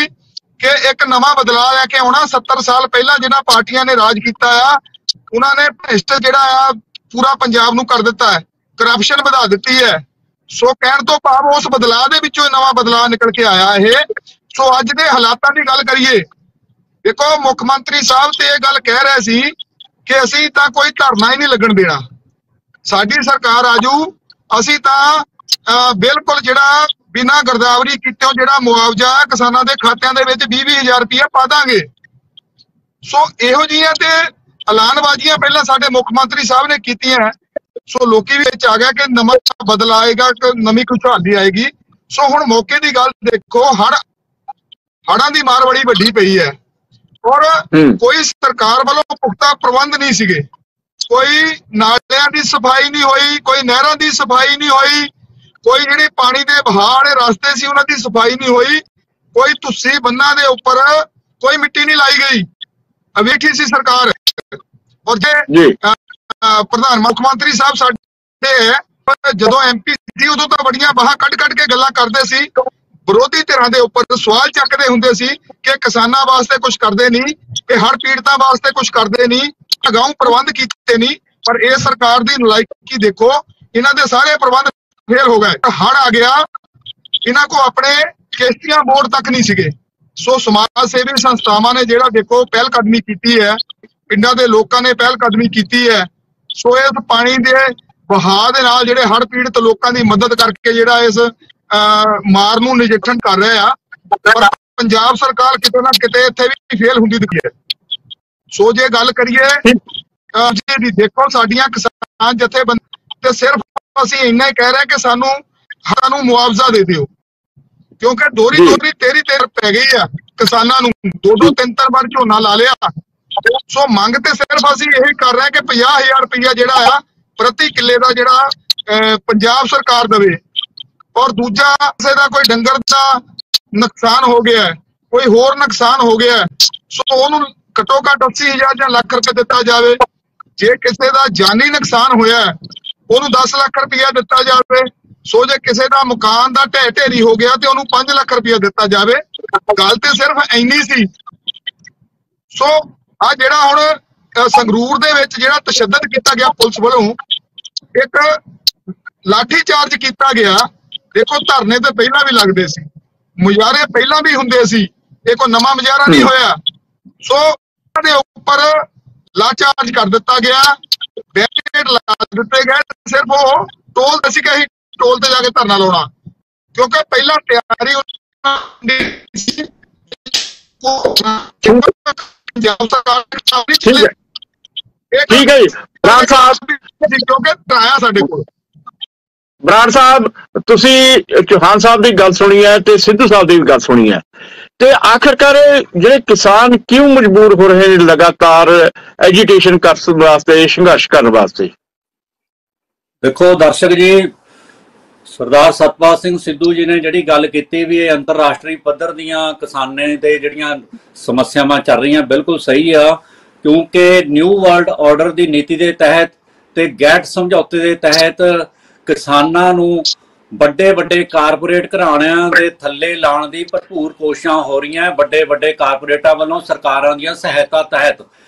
ਕਿ ਇੱਕ ਨਵਾਂ ਬਦਲਾਅ ਲੈ ਕੇ ਆਉਣਾ। 70 ਸਾਲ ਪਹਿਲਾਂ ਜਿਹਨਾਂ ਪਾਰਟੀਆਂ ਨੇ ਰਾਜ ਕੀਤਾ ਆ, ਉਹਨਾਂ ਨੇ ਭ੍ਰਿਸ਼ਟ ਜਿਹੜਾ ਆ ਪੂਰਾ ਪੰਜਾਬ ਨੂੰ ਕਰ ਦਿੱਤਾ ਹੈ, ਕਰਪਸ਼ਨ ਵਧਾ ਦਿੱਤੀ ਹੈ। ਸੋ ਕਹਿਣ ਤੋਂ ਭਾਵ ਉਸ ਬਦਲਾਅ ਦੇ ਵਿੱਚੋਂ ਨਵਾਂ ਬਦਲਾਅ ਨਿਕਲ ਕੇ ਆਇਆ ਇਹ। ਸੋ ਅੱਜ ਦੇ ਹਾਲਾਤਾਂ ਦੀ ਗੱਲ ਕਰੀਏ, ਦੇਖੋ ਮੁੱਖ ਮੰਤਰੀ ਸਾਹਿਬ ਤੇ ਇਹ ਗੱਲ ਕਹਿ ਰਹੇ ਸੀ ਕਿ ਅਸੀਂ ਤਾਂ ਕੋਈ ਧਰਨਾ ਹੀ ਨਹੀਂ ਲੱਗਣ ਦੇਣਾ, ਸਾਡੀ ਸਰਕਾਰ ਆਜੂ, ਅਸੀਂ ਤਾਂ ਬਿਲਕੁਲ ਜਿਹੜਾ ਬਿਨਾਂ ਗਰਦਾਵਰੀ ਕੀਤਿਆਂ ਜਿਹੜਾ ਮੁਆਵਜ਼ਾ ਕਿਸਾਨਾਂ ਦੇ ਖਾਤਿਆਂ ਦੇ ਵਿੱਚ 20-20 ਰੁਪਏ ਪਾ ਦਾਂਗੇ। ਸੋ ਇਹੋ ਜਿਹੀਆਂ ਤੇ ਐਲਾਨਬਾਜ਼ੀਆਂ ਪਹਿਲਾਂ ਸਾਡੇ ਮੁੱਖ ਮੰਤਰੀ ਸਾਹਿਬ ਨੇ ਕੀਤੀਆਂ। ਸੋ ਲੋਕੀ ਵਿੱਚ ਆ ਗਿਆ ਕਿ ਨਵਾਂ ਬਦਲ ਆਏਗਾ, ਨਵੀਂ ਖੁਸ਼ਹਾਲੀ ਆਏਗੀ। ਸੋ ਹੁਣ ਮੌਕੇ ਦੀ ਗੱਲ ਦੇਖੋ, ਹੜ੍ਹਾਂ ਦੀ ਮਾਰ ਬੜੀ ਵੱਡੀ ਪਈ ਹੈ ਔਰ ਕੋਈ ਸਰਕਾਰ ਵੱਲੋਂ ਪੁਖਤਾ ਪ੍ਰਬੰਧ ਨਹੀਂ ਸੀਗੇ। ਕੋਈ ਨਾਲਿਆਂ ਦੀ ਸਫਾਈ ਨਹੀਂ ਹੋਈ, ਕੋਈ ਨਹਿਰਾਂ ਦੀ ਸਫਾਈ ਨਹੀਂ ਹੋਈ, ਕੋਈ ਜਿਹੜੇ ਪਾਣੀ ਦੇ ਵਹਾਅ ਵਾਲੇ ਰਸਤੇ ਸੀ ਉਹਨਾਂ ਦੀ ਸਫਾਈ ਨਹੀਂ ਹੋਈ, ਕੋਈ ਤੁਸੀਂ ਬੰਨਾਂ ਦੇ ਉੱਪਰ ਕੋਈ ਮਿੱਟੀ ਨਹੀਂ ਲਾਈ ਗਈ। ਅਵੇਖੀ ਸੀ ਸਰਕਾਰ। ਔਰ ਜੇ ਪ੍ਰਧਾਨ ਮੁੱਖ ਮੰਤਰੀ ਸਾਹਿਬ ਸਾਡੇ ਜਦੋਂ MP ਸੀ ਉਦੋਂ ਤਾਂ ਬੜੀਆਂ ਬਾਹਾਂ ਕੱਢ ਕੇ ਗੱਲਾਂ ਕਰਦੇ ਸੀ, ਵਿਰੋਧੀ ਧਿਰਾਂ ਦੇ ਉੱਪਰ ਸਵਾਲ ਚੱਕਦੇ ਹੁੰਦੇ ਸੀ ਕਿ ਕਿਸਾਨਾਂ ਵਾਸਤੇ ਕੁਝ ਕਰਦੇ ਨਹੀਂ, ਕਿ ਹੜ੍ਹ ਪੀੜਤਾਂ ਵਾਸਤੇ ਕੁਝ ਕਰਦੇ ਨਹੀਂ, ਅਗਾਊਂ ਪ੍ਰਬੰਧ ਕੀਤੇ ਨਹੀਂ। ਪਰ ਇਹ ਸਰਕਾਰ ਦੀ ਨਲਾਇਕੀ ਦੇਖੋ, ਇਹਨਾਂ ਦੇ ਸਾਰੇ ਪ੍ਰਬੰਧ ਫੇਲ ਹੋ ਗਏ। ਹੜ੍ਹ ਆ ਗਿਆ, ਇਹਨਾਂ ਕੋ ਆਪਣੇ ਕਿਸ਼ਤੀਆਂ ਬੋਰਡ ਤੱਕ ਨਹੀਂ ਸੀਗੇ। ਸੋ ਸਮਾਜ ਸੇਵੀ ਸੰਸਥਾਵਾਂ ਨੇ ਜਿਹੜਾ ਦੇਖੋ ਪਹਿਲ ਕਦਮੀ ਕੀਤੀ ਹੈ, ਪਿੰਡਾਂ ਦੇ ਲੋਕਾਂ ਨੇ ਪਹਿਲ ਕਦਮੀ ਕੀਤੀ ਹੈ। ਸੋ ਇਸ ਪਾਣੀ ਦੇ ਵਹਾਅ ਦੇ ਨਾਲ ਜਿਹੜੇ ਹੜ੍ਹ ਪੀੜਤ ਲੋਕਾਂ ਦੀ ਮਦਦ ਕਰਕੇ ਜਿਹੜਾ ਇਸ ਮਾਰ ਨੂੰ ਨਜਿੱਠਣ ਕਰ ਰਹੇ ਆ। ਪਰ ਪੰਜਾਬ ਸਰਕਾਰ ਕਿਤੇ ਨਾ ਕਿਤੇ ਇੱਥੇ ਵੀ ਫੇਲ ਹੁੰਦੀ ਦਿਖੀ ਹੈ। ਸੋ ਜੇ ਗੱਲ ਕਰੀਏ ਜੀ, ਦੇਖੋ ਸਾਡੀਆਂ ਕਿਸਾਨ ਜਥੇਬੰਦੀਆਂ ਤੇ ਸਿਰਫ ਅਸੀਂ ਇੰਨਾ ਹੀ ਕਹਿ ਰਹੇ ਕਿ ਸਾਨੂੰ ਮੁਆਵਜ਼ਾ ਦੇ ਦਿਓ, ਕਿਉਂਕਿ ਦੋਹਰੀ ਤੇਰੀ ਪੈ ਗਈ ਆ ਕਿਸਾਨਾਂ ਨੂੰ। 2-2 3-3 ਵਾਰ ਝੋਨਾ ਲਾ ਲਿਆ। ਸੋ ਮੰਗ ਤੇ ਸਿਰਫ ਅਸੀਂ ਇਹੀ ਕਰ ਰਹੇ ਕਿ 50,000 ਰੁਪਇਆ ਜਿਹੜਾ ਆ ਪ੍ਰਤੀ ਕਿੱਲੇ ਦਾ ਜਿਹੜਾ ਪੰਜਾਬ ਸਰਕਾਰ ਦੇਵੇ। ਔਰ ਦੂਜਾ, ਕਿਸੇ ਦਾ ਕੋਈ ਡੰਗਰ ਦਾ ਨੁਕਸਾਨ ਹੋ ਗਿਆ, ਕੋਈ ਹੋਰ ਨੁਕਸਾਨ ਹੋ ਗਿਆ, ਸੋ ਉਹਨੂੰ ਘੱਟੋ ਘੱਟ 80,000 ਜਾਂ ਲੱਖ ਰੁਪਏ ਦਿੱਤਾ ਜਾਵੇ। ਜੇ ਕਿਸੇ ਦਾ ਜਾਨੀ ਨੁਕਸਾਨ ਹੋਇਆ ਉਹਨੂੰ 10 ਲੱਖ ਰੁਪਇਆ ਦਿੱਤਾ ਜਾਵੇ। ਸੋ ਜੇ ਕਿਸੇ ਦਾ ਮਕਾਨ ਦਾ ਢਹਿ ਹੋ ਗਿਆ ਤੇ ਉਹਨੂੰ 5 ਲੱਖ ਰੁਪਇਆ ਦਿੱਤਾ ਜਾਵੇ। ਗੱਲ ਤੇ ਸਿਰਫ ਇੰਨੀ ਸੀ। ਸੋ ਆ ਜਿਹੜਾ ਹੁਣ ਸੰਗਰੂਰ ਦੇ ਵਿੱਚ ਜਿਹੜਾ ਤਸ਼ੱਦਦ ਕੀਤਾ ਗਿਆ ਪੁਲਿਸ ਵੱਲੋਂ, ਇੱਕ ਲਾਠੀ ਚਾਰਜ ਕੀਤਾ ਗਿਆ। ਦੇਖੋ ਧਰਨੇ ਤੇ ਪਹਿਲਾਂ ਵੀ ਲੱਗਦੇ ਸੀ, ਮੁਜ਼ਾਹਰੇ ਪਹਿਲਾਂ ਵੀ ਹੁੰਦੇ ਸੀ, ਇਹ ਕੋਈ ਨਵਾਂ ਮੁਜ਼ਾਹਰਾ ਨਹੀਂ ਹੋਇਆ। ਸੋ ਉਹਦੇ ਉੱਪਰ ਲਾਠੀਚਾਰਜ ਕਰ ਦਿੱਤਾ ਗਿਆ, ਬੈਰੀਕੇਡ ਲਾ ਦਿੱਤੇ ਗਏ। ਸਿਰਫ ਉਹ ਟੋਲ ਤੇ ਸੀ ਕਿ ਅਸੀਂ ਟੋਲ ਤੇ ਜਾ ਕੇ ਧਰਨਾ ਲਾਉਣਾ, ਕਿਉਂਕਿ ਪਹਿਲਾਂ ਤਿਆਰੀ ਠੀਕ ਹੈ ਜੀ ਬਰਾੜ ਸਾਹਿਬ, ਕਿਉਂਕਿ ਟਰਾਇਆ ਸਾਡੇ ਕੋਲ। ਬਰਾੜ ਸਾਹਿਬ, ਤੁਸੀਂ ਚੌਹਾਨ ਸਾਹਿਬ ਦੀ ਗੱਲ ਸੁਣੀ ਹੈ ਤੇ ਸਿੱਧੂ ਸਾਹਿਬ ਦੀ ਵੀ ਗੱਲ ਸੁਣੀ ਹੈ, ਤੇ ਆਖਿਰਕਾਰ ਜਿਹੜੇ ਕਿਸਾਨ ਕਿਉਂ ਮਜਬੂਰ ਹੋ ਰਹੇ ਨੇ ਲਗਾਤਾਰ ਐਜੀਟੇਸ਼ਨ ਕਰਨ ਵਾਸਤੇ, ਸੰਘਰਸ਼ ਕਰਨ ਵਾਸਤੇ? ਦੇਖੋ ਦਰਸ਼ਕ ਜੀ, ਸਰਦਾਰ ਸਤਪਾਲ ਸਿੰਘ ਸਿੱਧੂ ਜੀ ਨੇ ਜਿਹੜੀ ਗੱਲ ਕੀਤੀ ਵੀ ਇਹ ਅੰਤਰਰਾਸ਼ਟਰੀ ਪੱਧਰ ਦੀਆਂ ਕਿਸਾਨਾਂ ਦੇ ਜਿਹੜੀਆਂ ਸਮੱਸਿਆਵਾਂ ਚੱਲ ਰਹੀਆਂ, ਬਿਲਕੁਲ ਸਹੀ ਆ। ਕਿਉਂਕਿ ਨਿਊ ਵਰਲਡ ਆਰਡਰ ਦੀ ਨੀਤੀ ਦੇ ਤਹਿਤ ਤੇ ਗੈਟ ਸਮਝੌਤੇ ਦੇ ਤਹਿਤ ਕਿਸਾਨਾਂ ਨੂੰ ਵੱਡੇ ਵੱਡੇ ਕਾਰਪੋਰੇਟ ਘਰਾਣਿਆਂ ਦੇ ਥੱਲੇ ਲਾਉਣ ਦੀ ਭਰਪੂਰ ਕੋਸ਼ਿਸ਼ਾਂ ਹੋ ਰਹੀਆਂ ਵੱਡੇ ਵੱਡੇ ਕਾਰਪੋਰੇਟਾਂ ਵੱਲੋਂ ਸਰਕਾਰਾਂ ਦੀਆਂ ਸਹਾਇਤਾ ਤਹਿਤ।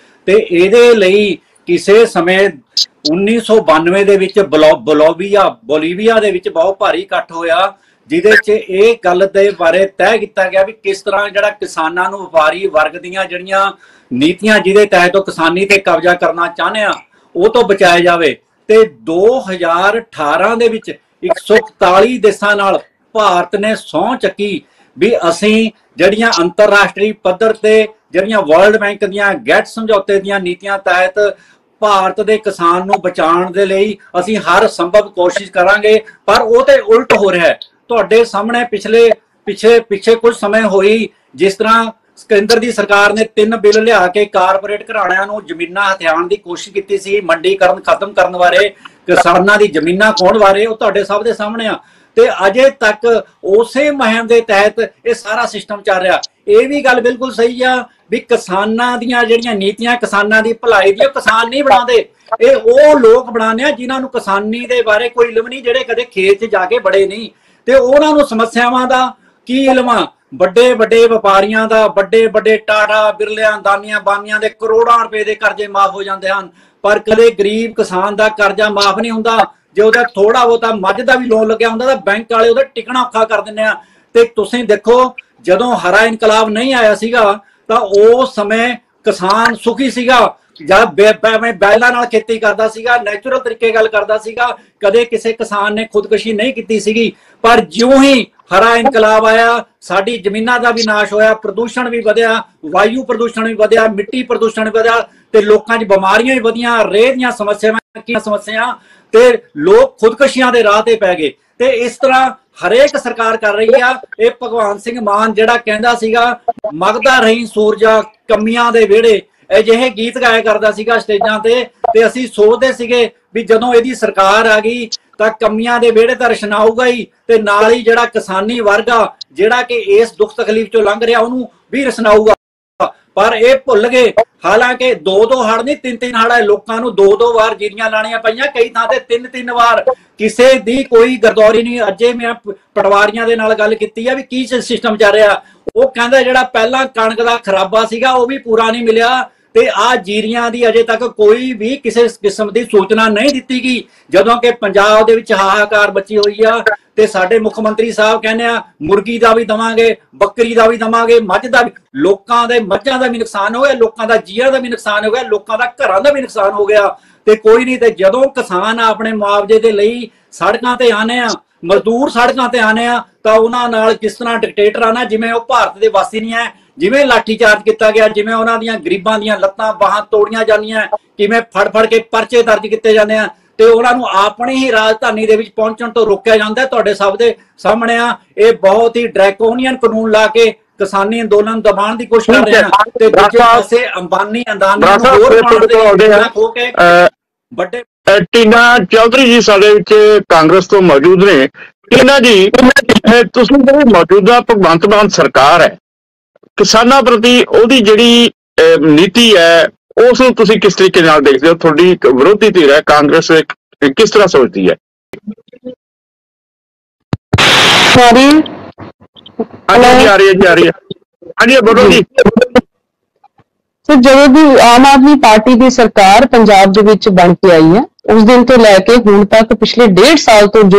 ਤੇ ਇਹਦੇ ਲਈ ਕਿਸੇ ਸਮੇਂ 1992 ਦੇ ਵਿੱਚ ਬੋਲੀਵੀਆ ਦੇ ਵਿੱਚ ਬਹੁਤ ਭਾਰੀ ਇਕੱਠ ਹੋਇਆ, ਜਿਹਦੇ 'ਚ ਇਹ ਗੱਲ ਦੇ ਬਾਰੇ ਤੈਅ ਕੀਤਾ ਗਿਆ ਵੀ ਕਿਸ ਤਰ੍ਹਾਂ ਜਿਹੜਾ ਕਿਸਾਨਾਂ ਨੂੰ ਵਪਾਰੀ ਵਰਗ ਦੀਆਂ ਜਿਹੜੀਆਂ ਨੀਤੀਆਂ ਜਿਹਦੇ ਤਹਿਤ ਉਹ ਕਿਸਾਨੀ ਤੇ ਕਬਜ਼ਾ ਕਰਨਾ ਚਾਹੁੰਦੇ ਆ ਉਹ ਤੋਂ ਬਚਾਇਆ ਜਾਵੇ। ਤੇ 2018 ਦੇ ਵਿੱਚ 141 ਦੇਸ਼ਾਂ ਨਾਲ ਭਾਰਤ ਨੇ ਸਹੁੰ ਚੱਕੀ ਵੀ ਅਸੀਂ ਜਿਹੜੀਆਂ ਅੰਤਰਰਾਸ਼ਟਰੀ ਪੱਧਰ ਤੇ ਜਿਹੜੀਆਂ ਵਰਲਡ ਬੈਂਕ ਦੀਆਂ ਗੈਟ ਸਮਝੌਤੇ ਦੀਆਂ ਨੀਤੀਆਂ ਤਹਿਤ ਭਾਰਤ ਦੇ ਕਿਸਾਨ ਨੂੰ ਬਚਾਉਣ ਦੇ ਲਈ ਅਸੀਂ ਹਰ ਸੰਭਵ ਕੋਸ਼ਿਸ਼ ਕਰਾਂਗੇ। ਪਰ ਉਹ ਤੇ ਉਲਟ ਹੋ ਰਿਹਾ ਹੈ। ਤੁਹਾਡੇ ਸਾਹਮਣੇ ਪਿੱਛੇ ਕੁਝ ਸਮੇਂ ਹੋਈ ਜਿਸ ਤਰ੍ਹਾਂ ਕੇਂਦਰ ਦੀ ਸਰਕਾਰ ਨੇ 3 ਬਿੱਲ ਲਿਆ ਕੇ ਕਾਰਪੋਰੇਟ ਘਰਾਣਿਆਂ ਨੂੰ ਜ਼ਮੀਨਾਂ ਹਥਿਆਉਣ ਦੀ ਕੋਸ਼ਿਸ਼ ਕੀਤੀ ਸੀ, ਮੰਡੀਕਰਨ ਖਤਮ ਕਰਨ ਬਾਰੇ, ਕਿਸਾਨਾਂ ਦੀ ਜ਼ਮੀਨਾਂ ਖੋਹਣ ਬਾਰੇ, ਉਹ ਤੁਹਾਡੇ ਸਭ ਦੇ ਸਾਹਮਣੇ ਆ। ਤੇ ਅਜੇ ਤੱਕ ਉਸੇ ਮੁਹਿੰਮ ਦੇ ਤਹਿਤ ਇਹ ਸਾਰਾ ਸਿਸਟਮ ਚੱਲ ਰਿਹਾ। ਇਹ ਵੀ ਗੱਲ ਬਿਲਕੁਲ ਸਹੀ ਆ ਵੀ ਕਿਸਾਨਾਂ ਦੀਆਂ ਜਿਹੜੀਆਂ ਨੀਤੀਆਂ ਕਿਸਾਨਾਂ ਦੀ ਭਲਾਈ ਦੀ, ਕਿਸਾਨ ਨਹੀਂ ਬਣਾਉਂਦੇ, ਇਹ ਉਹ ਲੋਕ ਬਣਾਉਂਦੇ ਆ ਜਿਨ੍ਹਾਂ ਨੂੰ ਕਿਸਾਨੀ ਦੇ ਬਾਰੇ ਕੋਈ ਇਲਮ ਨਹੀਂ, ਜਿਹੜੇ ਕਦੇ ਖੇਤ 'ਚ ਜਾ ਕੇ ਬੜੇ ਨਹੀਂ, ਤੇ ਉਹਨਾਂ ਨੂੰ ਸਮੱਸਿਆਵਾਂ ਦਾ ਕੀ ਇਲਮ ਆ। ਵੱਡੇ ਵੱਡੇ ਵਪਾਰੀਆਂ ਦਾ, ਵੱਡੇ ਵੱਡੇ ਟਾਟਾ ਬਿਰਲਿਆਂ, ਦਾਨੀਆਂ ਬਾਨੀਆਂ ਦੇ ਕਰੋੜਾਂ ਰੁਪਏ ਦੇ ਕਰਜ਼ੇ ਮਾਫ ਹੋ ਜਾਂਦੇ ਹਨ, ਪਰ ਕਦੇ ਗਰੀਬ ਕਿਸਾਨ ਦਾ ਕਰਜ਼ਾ ਮਾਫ ਨਹੀਂ ਹੁੰਦਾ। ਜੇ ਉਹਦਾ ਥੋੜਾ ਬਹੁਤਾ ਮੱਝ ਦਾ ਵੀ ਲੋਨ ਲੱਗਿਆ ਹੁੰਦਾ ਤਾਂ ਬੈਂਕ ਵਾਲੇ ਉਹਦਾ ਟਿਕਣਾ ਔਖਾ ਕਰ ਦਿੰਦੇ ਆ। ਤੇ ਤੁਸੀਂ ਦੇਖੋ ਜਦੋਂ ਹਰਾ ਇਨਕਲਾਬ ਨਹੀਂ ਆਇਆ ਸੀਗਾ ਤਾਂ ਉਸ ਸਮੇਂ ਕਿਸਾਨ ਸੁਖੀ ਸੀਗਾ, ਜਦ ਬੈਲਾਂ ਨਾਲ ਖੇਤੀ ਕਰਦਾ ਸੀਗਾ, ਨੈਚੁਰਲ ਤਰੀਕੇ ਗੱਲ ਕਰਦਾ ਸੀਗਾ, ਕਦੇ ਕਿਸੇ ਕਿਸਾਨ ਨੇ ਖੁਦਕੁਸ਼ੀ ਨਹੀਂ ਕੀਤੀ ਸੀਗੀ। ਪਰ ਜਿਉਂ ਹੀ ਹਰਾ ਇਨਕਲਾਬ ਆਇਆ ਸਾਡੀ ਜ਼ਮੀਨਾਂ ਦਾ ਵੀ ਨਾਸ਼ ਹੋਇਆ, ਪ੍ਰਦੂਸ਼ਣ ਵੀ ਵਧਿਆ, ਵਾਯੂ ਪ੍ਰਦੂਸ਼ਣ ਵੀ ਵਧਿਆ, ਮਿੱਟੀ ਪ੍ਰਦੂਸ਼ਣ ਵੀ ਵਧਿਆ, ਤੇ ਲੋਕਾਂ 'ਚ ਬਿਮਾਰੀਆਂ ਵੀ ਵਧੀਆਂ, ਰੇਹ ਦੀਆਂ ਸਮੱਸਿਆਵਾਂ, ਤੇ ਲੋਕ ਖੁਦਕੁਸ਼ੀਆਂ ਦੇ ਰਾਹ ਤੇ ਪੈ ਗਏ। ਤੇ ਇਸ ਤਰ੍ਹਾਂ ਹਰੇਕ ਸਰਕਾਰ ਕਰ ਰਹੀ ਆ। ਇਹ ਭਗਵਾਨ ਸਿੰਘ ਮਾਨ ਜਿਹੜਾ ਕਹਿੰਦਾ ਸੀਗਾ ਮਗਦਾ ਰਹੀ ਸੂਰਜਾ ਕਮੀਆਂ ਦੇ ਵਿਹੜੇ, ਅਜਿਹੇ ਗੀਤ ਗਾਇਆ ਕਰਦਾ ਸੀਗਾ ਸਟੇਜਾਂ ਤੇ ਅਸੀਂ ਸੋਚਦੇ ਸੀਗੇ ਵੀ ਜਦੋਂ ਇਹਦੀ ਸਰਕਾਰ ਆ ਗਈ ਤਾਂ ਕਮੀਆਂ ਦੇ ਵਿਹੜੇ ਤਾਂ ਰਸ਼ਨਾਊਗਾ ਹੀ, ਤੇ ਨਾਲ ਹੀ ਜਿਹੜਾ ਕਿਸਾਨੀ ਵਰਗ ਆ ਜਿਹੜਾ ਕਿ ਇਸ ਦੁੱਖ ਤਕਲੀਫ ਚੋਂ ਲੰਘ ਰਿਹਾ ਉਹਨੂੰ ਵੀ ਰਸ਼ਨਾਊਗਾ। ਪਰ ਇਹ ਭੁੱਲ ਗਏ। ਹਾਲਾਂਕਿ 2-2 ਹੜ ਨਹੀਂ 3-3 ਹੜ ਹੈ, ਲੋਕਾਂ ਨੂੰ 2-2 ਵਾਰ ਜੀਰੀਆਂ ਲਾਣੀਆਂ ਪਈਆਂ, ਕਈ ਥਾਂ ਤੇ 3-3 ਵਾਰ, ਕਿਸੇ ਦੀ ਕੋਈ ਗਰਦੌਰੀ ਨਹੀਂ। ਅੱਜੇ ਮੈਂ ਪਟਵਾਰੀਆਂ ਦੇ ਨਾਲ ਗੱਲ ਕੀਤੀ ਆ ਵੀ ਕੀ ਸਿਸਟਮ ਚੱਲ ਰਿਹਾ, ਉਹ ਕਹਿੰਦਾ ਜਿਹੜਾ ਪਹਿਲਾਂ ਕਣਕ ਦਾ ਖਰਾਬਾ ਸੀਗਾ ਉਹ ਵੀ ਪੂਰਾ ਨਹੀਂ ਮਿਲਿਆ, ਤੇ ਆ ਜੀਰੀਆਂ ਦੀ ਅਜੇ ਤੱਕ ਕੋਈ ਵੀ ਕਿਸੇ ਕਿਸਮ ਦੀ ਸੂਚਨਾ ਨਹੀਂ ਦਿੱਤੀ ਗਈ, ਜਦੋਂ ਕਿ ਪੰਜਾਬ ਦੇ ਵਿੱਚ ਹਾਹਾਕਾਰ ਮਚੀ ਹੋਈ ਆ। ਤੇ ਸਾਡੇ ਮੁੱਖ ਮੰਤਰੀ ਸਾਹਿਬ ਕਹਿੰਦੇ ਆ ਮੁਰਗੀ ਦਾ ਵੀ ਦਵਾਂਗੇ, ਬੱਕਰੀ ਦਾ ਵੀ ਦਵਾਂਗੇ, ਮੱਝ ਦਾ ਵੀ। ਲੋਕਾਂ ਦੇ ਮੱਝਾਂ ਦਾ ਵੀ ਨੁਕਸਾਨ ਹੋ ਗਿਆ, ਲੋਕਾਂ ਦਾ ਜੀਆਂ ਦਾ ਵੀ ਨੁਕਸਾਨ ਹੋ ਗਿਆ, ਲੋਕਾਂ ਦਾ ਘਰਾਂ ਦਾ ਵੀ ਨੁਕਸਾਨ ਹੋ ਗਿਆ ਤੇ ਕੋਈ ਨਹੀਂ। ਤੇ ਜਦੋਂ ਕਿਸਾਨ ਆਪਣੇ ਮੁਆਵਜ਼ੇ ਦੇ ਲਈ ਸੜਕਾਂ ਤੇ ਆਨੇ ਆ, ਮਜ਼ਦੂਰ ਸੜਕਾਂ ਤੇ ਆਨੇ ਆ, ਤਾਂ ਉਹਨਾਂ ਨਾਲ ਕਿਸ ਤਰ੍ਹਾਂ ਡਿਕਟੇਟਰ ਆਣਾ, ਜਿਵੇਂ ਉਹ ਭਾਰਤ ਦੇ ਵਾਸੀ ਨਹੀਂ ਹੈ, ਜਿਵੇਂ ਲਾਠੀ ਚਾਰਜ ਕੀਤਾ ਗਿਆ, ਜਿਵੇਂ ਉਹਨਾਂ ਦੀਆਂ ਗਰੀਬਾਂ ਦੀਆਂ ਲੱਤਾਂ ਬਾਹਾਂ ਤੋੜੀਆਂ ਜਾਂਦੀਆਂ, ਕਿਵੇਂ ਫੜ ਕੇ ਪਰਚੇ ਦਰਜ ਕੀਤੇ ਜਾਂਦੇ ਆ ਤੇ ਉਹਨਾਂ ਨੂੰ ਆਪਣੀ ਹੀ ਰਾਜਧਾਨੀ ਦੇ ਵਿੱਚ ਪਹੁੰਚਣ ਤੋਂ ਰੋਕਿਆ ਜਾਂਦਾ। ਤੁਹਾਡੇ ਸਭ ਦੇ ਸਾਹਮਣੇ ਆ, ਇਹ ਬਹੁਤ ਹੀ ਡਰੈਕੋਨੀਅਨ ਕਾਨੂੰਨ ਲਾ ਕੇ ਕਿਸਾਨੀ ਅੰਦੋਲਨ ਦਬਾਉਣ ਦੀ ਕੋਸ਼ਿਸ਼ ਕਰ ਰਹੇ ਹਨ ਤੇ ਦੂਜੇ ਪਾਸੇ ਅੰਬਾਨੀ ਅਦਾਨੀ ਨੂੰ ਹੋਰ ਖੋ ਕੇ ਵੱਡੇ। ਟੀਨਾ ਚੌਧਰੀ ਜੀ ਸਾਡੇ ਵਿੱਚ ਕਾਂਗਰਸ ਤੋਂ ਮੌਜੂਦ ਨੇ। ਟੀਨਾ ਜੀ, ਤੁਸੀਂ ਜਿਹੜੀ ਮੌਜੂਦਾ ਭਗਵੰਤ ਮਾਨ ਸਰਕਾਰ ਹੈ, ਕਿਸਾਨਾਂ ਪ੍ਰਤੀ ਉਹਦੀ ਜਿਹੜੀ ਨੀਤੀ ਹੈ ਉਸ ਨੂੰ ਤੁਸੀਂ ਕਿਸ ਤਰੀਕੇ ਨਾਲ ਦੇਖਦੇ ਹੋ? ਤੁਹਾਡੀ ਵਿਰੋਧੀ ਧਿਰ ਹੈ ਕਾਂਗਰਸ, ਕਿਸ ਤਰ੍ਹਾਂ ਸੋਚਦੀ ਹੈ? ਹਾਂਜੀ ਆ ਰਹੀ ਹੈ। ਹਾਂਜੀ ਬੋਲੋ ਜੀ। ਸਰ, ਜਦੋਂ ਦੀ ਆਮ ਆਦਮੀ ਪਾਰਟੀ ਦੀ ਸਰਕਾਰ ਪੰਜਾਬ ਦੇ ਵਿੱਚ ਬਣ ਕੇ ਆਈ ਹੈ, ਉਸ ਦਿਨ ਤੋਂ ਲੈ ਕੇ ਹੁਣ ਤੱਕ ਪਿਛਲੇ 1.5 ਸਾਲ ਤੋਂ ਜੋ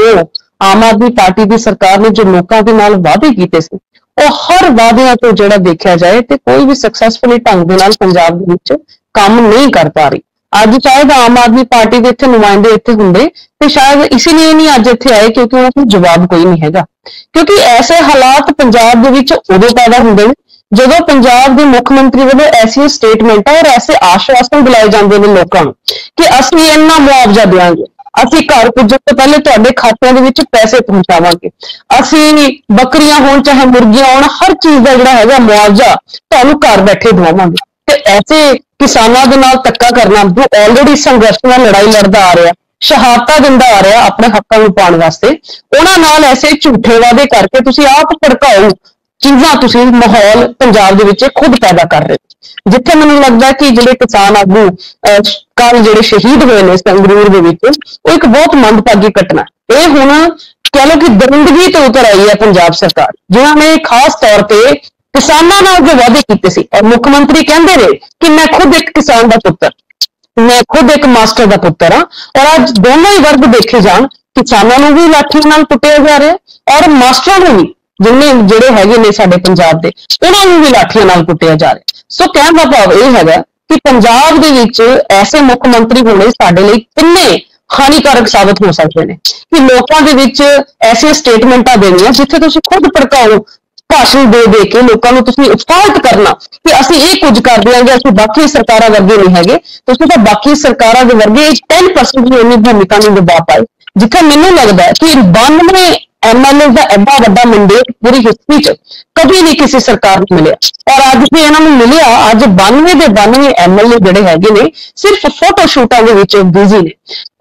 ਆਮ ਆਦਮੀ ਪਾਰਟੀ ਦੀ ਸਰਕਾਰ ਨੇ ਜੋ ਲੋਕਾਂ ਦੇ ਨਾਲ ਵਾਅਦੇ ਕੀਤੇ ਸੀ, ਉਹ ਹਰ ਵਾਅਦਿਆਂ ਤੋਂ ਜਿਹੜਾ ਦੇਖਿਆ ਜਾਏ ਤੇ ਕੋਈ ਵੀ ਸਕਸੈਸਫੁਲੀ ਢੰਗ ਦੇ ਨਾਲ ਪੰਜਾਬ ਦੇ ਵਿੱਚ ਕੰਮ ਨਹੀਂ ਕਰ ਪਾ ਰਹੀ। ਅੱਜ ਸ਼ਾਇਦ ਆਮ ਆਦਮੀ ਪਾਰਟੀ ਦੇ ਇੱਥੇ ਨੁਮਾਇੰਦੇ ਇੱਥੇ ਹੁੰਦੇ ਤੇ ਸ਼ਾਇਦ ਇਸੇ ਲਈ ਨਹੀਂ ਅੱਜ ਇੱਥੇ ਆਏ ਕਿਉਂਕਿ ਉਹਨਾਂ ਕੋਲ ਜਵਾਬ ਕੋਈ ਨਹੀਂ ਹੈਗਾ। ਕਿਉਂਕਿ ਐਸੇ ਹਾਲਾਤ ਪੰਜਾਬ ਦੇ ਵਿੱਚ ਉਦੋਂ ਪੈਦਾ ਹੁੰਦੇ ਨੇ ਜਦੋਂ ਪੰਜਾਬ ਦੇ ਮੁੱਖ ਮੰਤਰੀ ਵੱਲੋਂ ਐਸੀਆਂ ਸਟੇਟਮੈਂਟਾਂ ਔਰ ਐਸੇ ਆਸ਼ਵਾਸਨ ਦਿਲਾਏ ਜਾਂਦੇ ਨੇ ਲੋਕਾਂ ਨੂੰ ਕਿ ਅਸੀਂ ਇੰਨਾ ਮੁਆਵਜ਼ਾ ਦੇਵਾਂਗੇ, ਅਸੀਂ ਘਰ ਪੁੱਜਣ ਤੋਂ ਪਹਿਲੇ ਤੁਹਾਡੇ ਖਾਤਿਆਂ ਦੇ ਵਿੱਚ ਪੈਸੇ ਪਹੁੰਚਾਵਾਂਗੇ, ਅਸੀਂ ਬੱਕਰੀਆਂ ਹੋਣ ਚਾਹੇ ਮੁਰਗੀਆਂ ਹੋਣ, ਹਰ ਚੀਜ਼ ਦਾ ਜਿਹੜਾ ਹੈਗਾ ਮੁਆਵਜ਼ਾ ਤੁਹਾਨੂੰ ਘਰ ਬੈਠੇ ਦਵਾਵਾਂਗੇ। ਤੇ ਐਸੇ ਕਿਸਾਨਾਂ ਦੇ ਨਾਲ ਧੱਕਾ ਕਰਨਾ ਜੋ ਆਲਰੇਡੀ ਸੰਘਰਸ਼ ਨਾਲ ਲੜਾਈ ਲੜਦਾ ਆ ਰਿਹਾ, ਸ਼ਹਾਦਤਾਂ ਦਿੰਦਾ ਆ ਰਿਹਾ ਆਪਣੇ ਹੱਕਾਂ ਨੂੰ ਪਾਉਣ ਵਾਸਤੇ, ਉਹਨਾਂ ਨਾਲ ਐਸੇ ਝੂਠੇ ਵਾਅਦੇ ਕਰਕੇ ਤੁਸੀਂ ਆਪ ਭੜਕਾਊ ਚੀਜ਼ਾਂ ਤੁਸੀਂ ਮਾਹੌਲ ਪੰਜਾਬ ਦੇ ਵਿੱਚ ਖੁਦ ਪੈਦਾ ਕਰ ਰਹੇ ਹੋ। ਜਿੱਥੇ ਮੈਨੂੰ ਲੱਗਦਾ ਕਿ ਜਿਹੜੇ ਕਿਸਾਨ ਆਗੂ ਕੱਲ ਜਿਹੜੇ ਸ਼ਹੀਦ ਹੋਏ ਨੇ ਸੰਗਰੂਰ ਦੇ ਵਿੱਚ, ਉਹ ਇੱਕ ਬਹੁਤ ਮੰਦਭਾਗੀ ਘਟਨਾ। ਇਹ ਹੁਣ ਕਹਿ ਲਓ ਕਿ ਦਰਿੰਦਗੀ ਤੇ ਉਤਰ ਆਈ ਹੈ ਪੰਜਾਬ ਸਰਕਾਰ, ਜਿਨ੍ਹਾਂ ਨੇ ਖਾਸ ਤੌਰ ਤੇ ਕਿਸਾਨਾਂ ਨਾਲ ਜੋ ਵਾਅਦੇ ਕੀਤੇ ਸੀ। ਔਰ ਮੁੱਖ ਮੰਤਰੀ ਕਹਿੰਦੇ ਨੇ ਕਿ ਮੈਂ ਖੁਦ ਇੱਕ ਕਿਸਾਨ ਦਾ ਪੁੱਤਰ, ਮੈਂ ਖੁਦ ਇੱਕ ਮਾਸਟਰ ਦਾ ਪੁੱਤਰ ਹਾਂ। ਔਰ ਅੱਜ ਦੋਨੋਂ ਹੀ ਵਰਗ ਦੇਖੇ ਜਾਣ, ਕਿਸਾਨਾਂ ਨੂੰ ਵੀ ਲਾਠੀਆਂ ਨਾਲ ਕੁੱਟਿਆ ਜਾ ਰਿਹਾ ਔਰ ਮਾਸਟਰਾਂ ਨੂੰ ਵੀ, ਜਿੰਨੇ ਜਿਹੜੇ ਹੈਗੇ ਨੇ ਸਾਡੇ ਪੰਜਾਬ ਦੇ, ਉਹਨਾਂ ਨੂੰ ਵੀ ਲਾਠੀਆਂ ਨਾਲ ਕੁੱਟਿਆ ਜਾ ਰਿਹਾ। ਸੋ ਕਹਿਣ ਦਾ ਭਾਵ ਇਹ ਹੈਗਾ ਕਿ ਪੰਜਾਬ ਦੇ ਵਿੱਚ ਐਸੇ ਮੁੱਖ ਮੰਤਰੀ ਹੋਣੇ ਸਾਡੇ ਲਈ ਕਿੰਨੇ ਹਾਨੀਕਾਰਕ ਸਾਬਤ ਹੋ ਸਕਦੇ ਨੇ ਕਿ ਲੋਕਾਂ ਦੇ ਵਿੱਚ ਐਸੀਆਂ ਸਟੇਟਮੈਂਟਾਂ ਦੇਣੀਆਂ ਜਿੱਥੇ ਤੁਸੀਂ ਖੁਦ ਭੜਕਾਓ ਭਾਸ਼ਣ ਦੇ ਕੇ ਲੋਕਾਂ ਨੂੰ ਤੁਸੀਂ ਉਤਸ਼ਾਹਿਤ ਕਰਨਾ ਕਿ ਅਸੀਂ ਇਹ ਕੁਝ ਕਰ ਦਿਆਂਗੇ, ਅਸੀਂ ਬਾਕੀ ਸਰਕਾਰਾਂ ਵਰਗੇ ਨਹੀਂ ਹੈਗੇ। ਤੁਸੀਂ ਤਾਂ ਬਾਕੀ ਸਰਕਾਰਾਂ ਦੇ ਵਰਗੇ 10% ਵੀ ਇੰਨੀ ਭੂਮਿਕਾ ਨਹੀਂ ਨਿਭਾ ਪਾਏ। ਜਿੱਥੇ ਮੈਨੂੰ ਲੱਗਦਾ ਕਿ 92 MLA ਦਾ ਐਡਾ ਵੱਡਾ ਮੰਡੇਟ ਪੂਰੀ ਹਿਸਟਰੀ 'ਚ ਕਦੀ ਨਹੀਂ ਕਿਸੇ ਸਰਕਾਰ ਨੂੰ ਮਿਲਿਆ, ਔਰ ਅੱਜ ਵੀ ਇਹਨਾਂ ਨੂੰ ਮਿਲਿਆ। ਅੱਜ 92 ਦੇ 92 MLA ਜਿਹੜੇ ਹੈਗੇ ਨੇ ਸਿਰਫ ਫੋਟੋ ਸ਼ੂਟਾਂ ਦੇ ਵਿੱਚ ਬਿਜ਼ੀ ਨੇ,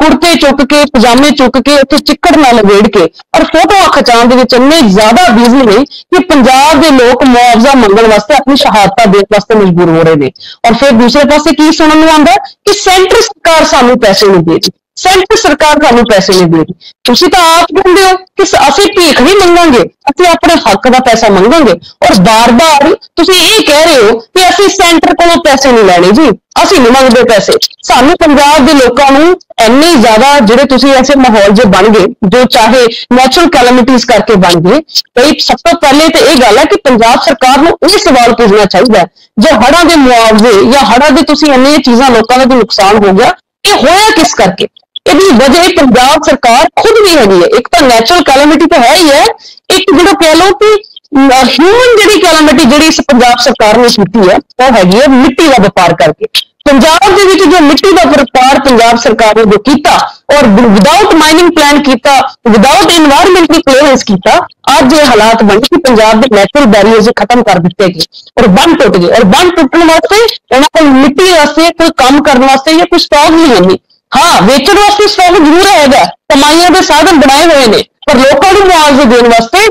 ਕੁੜਤੇ ਚੁੱਕ ਕੇ, ਪਜਾਮੇ ਚੁੱਕ ਕੇ, ਉੱਥੇ ਚਿੱਕੜ ਨਾਲ ਲਵੇੜ ਕੇ ਔਰ ਫੋਟੋਆਂ ਖਿਚਾਉਣ ਦੇ ਵਿੱਚ ਇੰਨੇ ਜ਼ਿਆਦਾ ਬਿਜ਼ੀ ਨੇ ਕਿ ਪੰਜਾਬ ਦੇ ਲੋਕ ਮੁਆਵਜ਼ਾ ਮੰਗਣ ਵਾਸਤੇ, ਆਪਣੀ ਸ਼ਹਾਦਤਾਂ ਦੇਣ ਵਾਸਤੇ ਮਜਬੂਰ ਹੋ ਰਹੇ ਨੇ। ਔਰ ਫਿਰ ਦੂਸਰੇ ਪਾਸੇ ਕੀ ਸੁਣਨ ਨੂੰ ਆਉਂਦਾ ਕਿ ਸੈਂਟਰ ਸਰਕਾਰ ਸਾਨੂੰ ਪੈਸੇ ਨਹੀਂ ਦੇ ਰਹੀ, ਸੈਂਟਰ ਸਰਕਾਰ ਸਾਨੂੰ ਪੈਸੇ ਨਹੀਂ ਦੇ ਰਹੀ। ਤੁਸੀਂ ਤਾਂ ਆਪ ਕਹਿੰਦੇ ਹੋ ਕਿ ਅਸੀਂ ਭੀਖ ਨਹੀਂ ਮੰਗਾਂਗੇ, ਅਸੀਂ ਆਪਣੇ ਹੱਕ ਦਾ ਪੈਸਾ ਮੰਗਾਂਗੇ, ਔਰ ਬਾਰ-ਬਾਰ ਤੁਸੀਂ ਇਹ ਕਹਿ ਰਹੇ ਹੋ ਕਿ ਅਸੀਂ ਸੈਂਟਰ ਕੋਲੋਂ ਪੈਸੇ ਨਹੀਂ ਲੈਣੇ ਜੀ, ਅਸੀਂ ਨਹੀਂ ਮੰਗਦੇ ਪੈਸੇ। ਸਾਨੂੰ ਪੰਜਾਬ ਦੇ ਲੋਕਾਂ ਨੂੰ ਇੰਨੇ ਜ਼ਿਆਦਾ ਜਿਹੜੇ ਤੁਸੀਂ ਐਸੇ ਮਾਹੌਲ ਜੇ ਬਣ ਗਏ, ਜੋ ਚਾਹੇ ਨੈਚੁਰਲ ਕੈਲੈਮਿਟੀਜ਼ ਕਰਕੇ ਬਣ ਗਏ। ਤੇ ਸਭ ਤੋਂ ਪਹਿਲੇ ਤੇ ਇਹ ਗੱਲ ਹੈ ਕਿ ਪੰਜਾਬ ਸਰਕਾਰ ਨੂੰ ਇਹ ਸਵਾਲ ਪੁੱਛਣਾ ਚਾਹੀਦਾ, ਜੇ ਹੜ੍ਹਾਂ ਦੇ ਮੁਆਵਜ਼ੇ ਜਾਂ ਹੜ੍ਹਾਂ ਦੇ ਤੁਸੀਂ ਇੰਨੀਆਂ ਚੀਜ਼ਾਂ ਲੋਕਾਂ ਦਾ ਨੁਕਸਾਨ ਹੋ ਗਿਆ, ਇਹ ਹੋਇਆ ਕਿਸ ਕਰਕੇ? ਇਹਦੀ ਵਜ੍ਹਾ ਪੰਜਾਬ ਸਰਕਾਰ ਖੁਦ ਵੀ ਹੈਗੀ ਹੈ। ਇੱਕ ਤਾਂ ਨੈਚੁਰਲ ਕੈਲੈਮਿਟੀ ਤਾਂ ਹੈ ਹੀ ਹੈ, ਇੱਕ ਜਿਹੜਾ ਕਹਿ ਲਓ ਕਿ ਹਿਊਮਨ ਜਿਹੜੀ ਕੈਲੈਮਿਟੀ ਜਿਹੜੀ ਇਸ ਪੰਜਾਬ ਸਰਕਾਰ ਨੇ ਕੀਤੀ ਹੈ, ਉਹ ਹੈਗੀ ਹੈ ਮਿੱਟੀ ਦਾ ਵਪਾਰ ਕਰਕੇ। ਪੰਜਾਬ ਦੇ ਵਿੱਚ ਜੋ ਮਿੱਟੀ ਦਾ ਵਪਾਰ ਪੰਜਾਬ ਸਰਕਾਰ ਨੇ ਜੋ ਕੀਤਾ ਔਰ ਵਿਦਾਊਟ ਮਾਈਨਿੰਗ ਪਲਾਨ ਕੀਤਾ, ਵਿਦਾਊਟ ਇਨਵਾਇਰਨਮੈਂਟਲ ਕਲੀਅਰੈਂਸ ਕੀਤਾ, ਅੱਜ ਇਹ ਹਾਲਾਤ ਬਣੇ ਕਿ ਪੰਜਾਬ ਦੇ ਨੈਚੁਰਲ ਬੈਰੀਅਰਸ ਖਤਮ ਕਰ ਦਿੱਤੇ ਗਏ ਔਰ ਬੰਨ ਟੁੱਟ ਗਏ। ਔਰ ਬੰਨ ਟੁੱਟਣ ਵਾਸਤੇ ਉਹਨਾਂ ਕੋਲ ਮਿੱਟੀ ਵਾਸਤੇ ਕੋਈ ਕੰਮ ਕਰਨ ਵਾਸਤੇ ਜਾਂ ਕੋਈ ਸਟਾਕ ਨਹੀਂ ਹੈ। ਹਾਂ, ਵੇਚਣ ਵਾਸਤੇ ਸਟਾਕ ਜ਼ਰੂਰ ਹੈਗਾ, ਕਮਾਈਆਂ ਦੇ ਸਾਧਨ ਬਣਾਏ ਹੋਏ ਨੇ, ਪਰ ਲੋਕਾਂ ਨੂੰ ਮੁਆਵਜ਼ੇ ਦੇਣ ਵਾਸਤੇ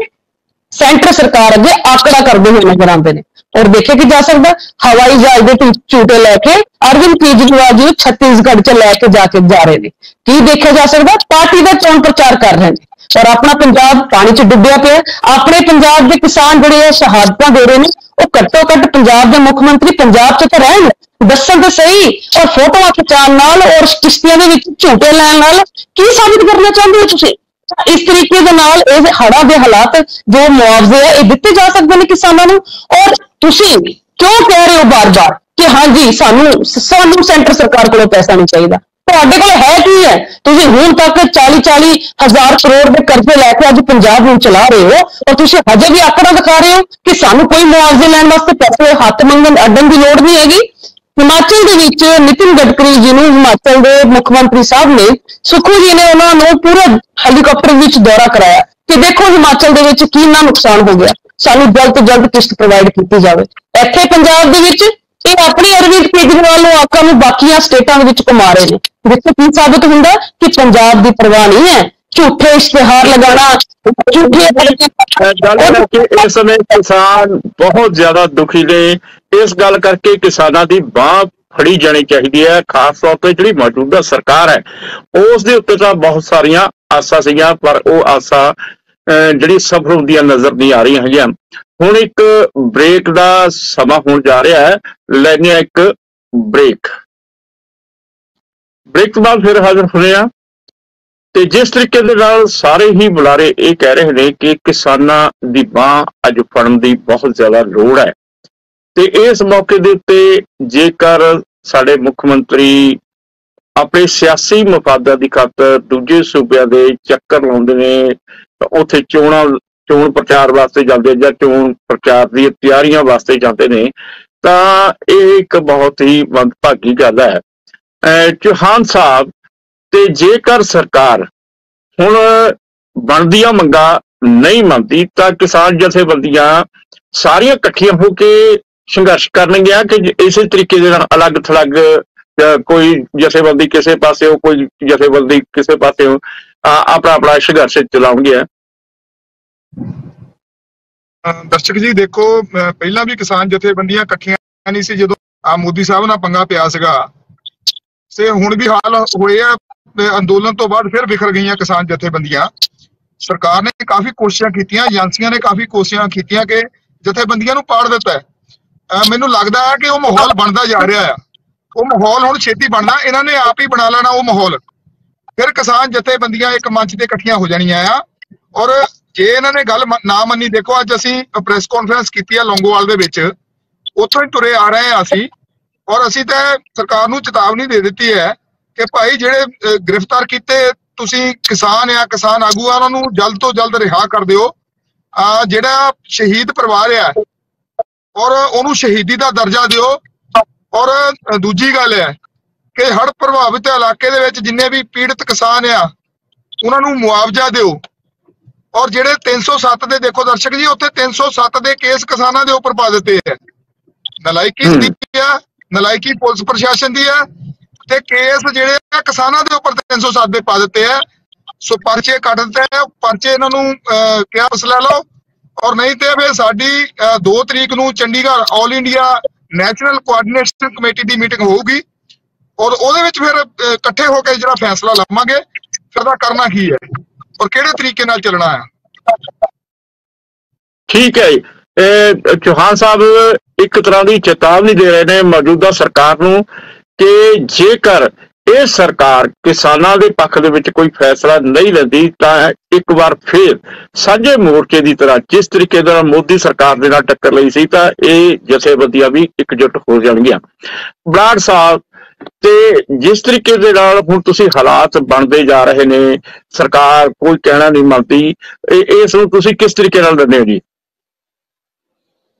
ਸੈਂਟਰ ਸਰਕਾਰ ਅੱਗੇ ਆਕੜਾ ਕਰਦੇ ਹੋਏ ਨਜ਼ਰ ਆਉਂਦੇ ਨੇ। ਔਰ ਦੇਖਿਆ ਕਿ ਜਾ ਸਕਦਾ ਹਵਾਈ ਜਹਾਜ਼ ਦੇ ਝੂਟੇ ਲੈ ਕੇ ਅਰਵਿੰਦ ਕੇਜਰੀਵਾਲ ਜੀ ਛੱਤੀਸਗੜ੍ਹ 'ਚ ਲੈ ਕੇ ਜਾ ਰਹੇ ਨੇ। ਕੀ ਦੇਖਿਆ ਜਾ ਸਕਦਾ? ਪਾਰਟੀ ਦਾ ਚੋਣ ਪ੍ਰਚਾਰ ਕਰ ਰਹੇ ਨੇ ਔਰ ਆਪਣਾ ਪੰਜਾਬ ਪਾਣੀ 'ਚ ਡੁੱਬਿਆ ਪਿਆ। ਆਪਣੇ ਪੰਜਾਬ ਦੇ ਕਿਸਾਨ ਜਿਹੜੇ ਆ ਸ਼ਹਾਦਤਾਂ ਦੇ ਰਹੇ ਨੇ, ਉਹ ਘੱਟੋ ਘੱਟ ਪੰਜਾਬ ਦੇ ਮੁੱਖ ਮੰਤਰੀ ਪੰਜਾਬ 'ਚ ਤਾਂ ਰਹਿਣ, ਦੱਸਣ ਤਾਂ ਸਹੀ। ਔਰ ਫੋਟੋਆਂ ਖਿਚਾਉਣ ਨਾਲ ਔਰ ਕਿਸ਼ਤੀਆਂ ਦੇ ਵਿੱਚ ਝੂਟੇ ਲੈਣ ਨਾਲ ਕੀ ਸਾਬਿਤ ਕਰਨਾ ਚਾਹੁੰਦੇ ਹੋ ਤੁਸੀਂ? इस तरीके दे नाल इह हड़ां दे हालात जो मुआवजे है ये दिते जा सकते हैं किसानों नूं। और तुसीं क्यों कह रहे हो बार बार कि हाँ जी सानू सेंटर सरकार को पैसा नहीं चाहिए? ਤੁਹਾਡੇ ਕੋਲ है की है? ਤੁਸੀਂ ਹੁਣ तक 40-40 हज़ार करोड़ के कर्जे लैके अज पंजाब ਨੂੰ चला रहे हो और ਤੁਸੀਂ हजे भी आंकड़ा दिखा रहे हो कि सानू कोई मुआवजे लैण वास्ते पैसे हत्थ मंगण अड्डण की लोड़ नहीं हैगी। हिमाचल ਦੇ ਵਿੱਚ नितिन गडकरी जी ਨੂੰ हिमाचल ਦੇ मुख मंत्री साहब ने सुखू जी ने ਉਹਨਾਂ ਨੂੰ पूरा ਹੈਲੀਕਾਪਟਰ ਵਿੱਚ दौरा कराया कि देखो हिमाचल ਦੇ ਵਿੱਚ ਕਿੰਨਾ ਨੁਕਸਾਨ ਹੋ ਗਿਆ, ਸਾਨੂੰ जल्द तो जल्द किश्त प्रोवाइड की जाए। ਇੱਥੇ ਪੰਜਾਬ ਦੇ ਵਿੱਚ ਇਹ ਆਪਣੀ ਅਰਵਿੰਦ ਕੇਜਰੀਵਾਲ ਨੂੰ ਆਕਾਂ ਨੂੰ ਬਾਕੀਆਂ ਸਟੇਟਾਂ ਦੇ ਵਿੱਚ ਘੁਮਾ ਰਹੇ ਨੇ, ਜਿੱਥੇ ਕੀ ਸਾਬਤ ਹੁੰਦਾ ਕਿ ਪੰਜਾਬ ਦੀ ਪਰਵਾਹ ਨਹੀਂ ਹੈ। ਝੂਠੇ ਇਸ਼ਤਿਹਾਰ लगाना, इस समय किसान बहुत ज्यादा दुखी ने। इस गल करके किसानों की बांह फड़ी जानी चाहिए है। खास तौर पर जी मौजूदा सरकार है उस दे उत्ते तां बहुत सारिया आसा सीगियां पर वो आसा जी सफल होंदियां नजर नहीं आ रही है। हुण एक ब्रेक का समा होने जा रहा है, लैने एक ब्रेक तो बाद फिर हाजिर होने आ। ते जिस तरीके दे नाल सारे ही बुलारे ये कह रहे हैं कि किसानां दी बांह अज फड़न दी बहुत ज्यादा लोड़ है। ते इस मौके दे उत्ते जेकर साडे मुख मंत्री अपने सियासी मफादा की खातर दूजे सूबे के चक्कर लाउंदे ने, उत्थे चोण प्रचार वास्ते जाते या चोण प्रचार की तैयारियां वास्ते जाते ने, तां यह एक बहुत ही मंदभागी गल है। चौहान साहब ते जेकर सरकार हुण बनदियां मंगां नहीं मनती तां किसान जथेबंदियां सारियां इकट्ठियां होके संघर्ष करनगियां कि इस तरीके दे नाल अलग थलग कोई जथेबंदी किसी पासे हो, कोई जथेबंदी किसी पासे हो, अपना अपना संघर्ष चलाउणगे। दर्शक जी देखो, पहला भी किसान जथेबंदियां इकट्ठियां नहीं सी जदों आ मोदी साहब नाल पंगा पिया सीगा, ते हुण भी हाल होए आ। अंदोलन तो बाद फिर बिखर गई किसान जथेबंदियां। सरकार ने काफी कोशिशां कीतियां, एजेंसियां ने काफी कोशिशां कीतियां कि जथेबंदियां नूं पाड़ दिता है। मैनूं लगदा है कि वो माहौल बनता जा रहा है, वो माहौल हुण छेती बनना, इन्हां ने आप ही बना लेना वो माहौल। फिर किसान जथेबंदियां एक मंच ते इकट्ठियां हो जाणियां आ। और जे इन्हां ने गल ना मन्नी, देखो अज असीं प्रेस कॉन्फ्रेंस कीती है लौंगोवाल दे विच, उत्थों ही तुरे आ रहे हैं असीं, और असीं ते सरकार नूं चेतावनी दे दित्ती है कि भाई जिहड़े गिरफ्तार कीते तुसीं किसान आ, किसान आगू आ, उन्हां नूं जल्द तो जल्द रिहा कर दिओ। जिहड़ा शहीद परिवार है और उन्होंने शहीदी का दर्जा दिओ। और दूजी गल है कि हड़ प्रभावित इलाके दे विच जिन्ने भी पीड़ित किसान आ उन्होंने मुआवजा दिओ। और जिहड़े 307 दे देखो दर्शक जी, उत्थे 307 दे केस किसानां दे उपर पा दित्ते है। नलायकी दी है, नलायकी पुलिस प्रशासन दी है, ते केस जिहड़े किसानां दे उपर 307 दे पा दित्ते है। सो परचे कट दित्ते है, परचे इन्हां नूं क्या लै लो, और नहीं तो फिर साडी 2 तरीक नूं Chandigarh all India national coordination committee की मीटिंग होगी और उहदे विच फिर इकट्ठे होकर जिहड़ा फैसला लवांगे फिर दा करना की है और किहड़े तरीके नाल चलना है। ठीक है, चौहान साहब एक तरह की चेतावनी दे रहे हैं मौजूदा सरकार नूं कि जेकर ये सरकार किसानों के पक्ष दे विच कोई फैसला नहीं लैंदी तां एक बार फिर साझे मोर्चे की तरह जिस तरीके नाल मोदी सरकार दे नाल टक्कर लई सी तां इह जथेबंदियां भी एकजुट हो जाणगीआं। बराड़ साहब, ते जिस तरीके दे नाल हुण तुसीं हालात बनते जा रहे ने, सरकार कोई कहना नहीं मनती, इस नूं तुसीं किस तरीके नाल लैंदे हो जी?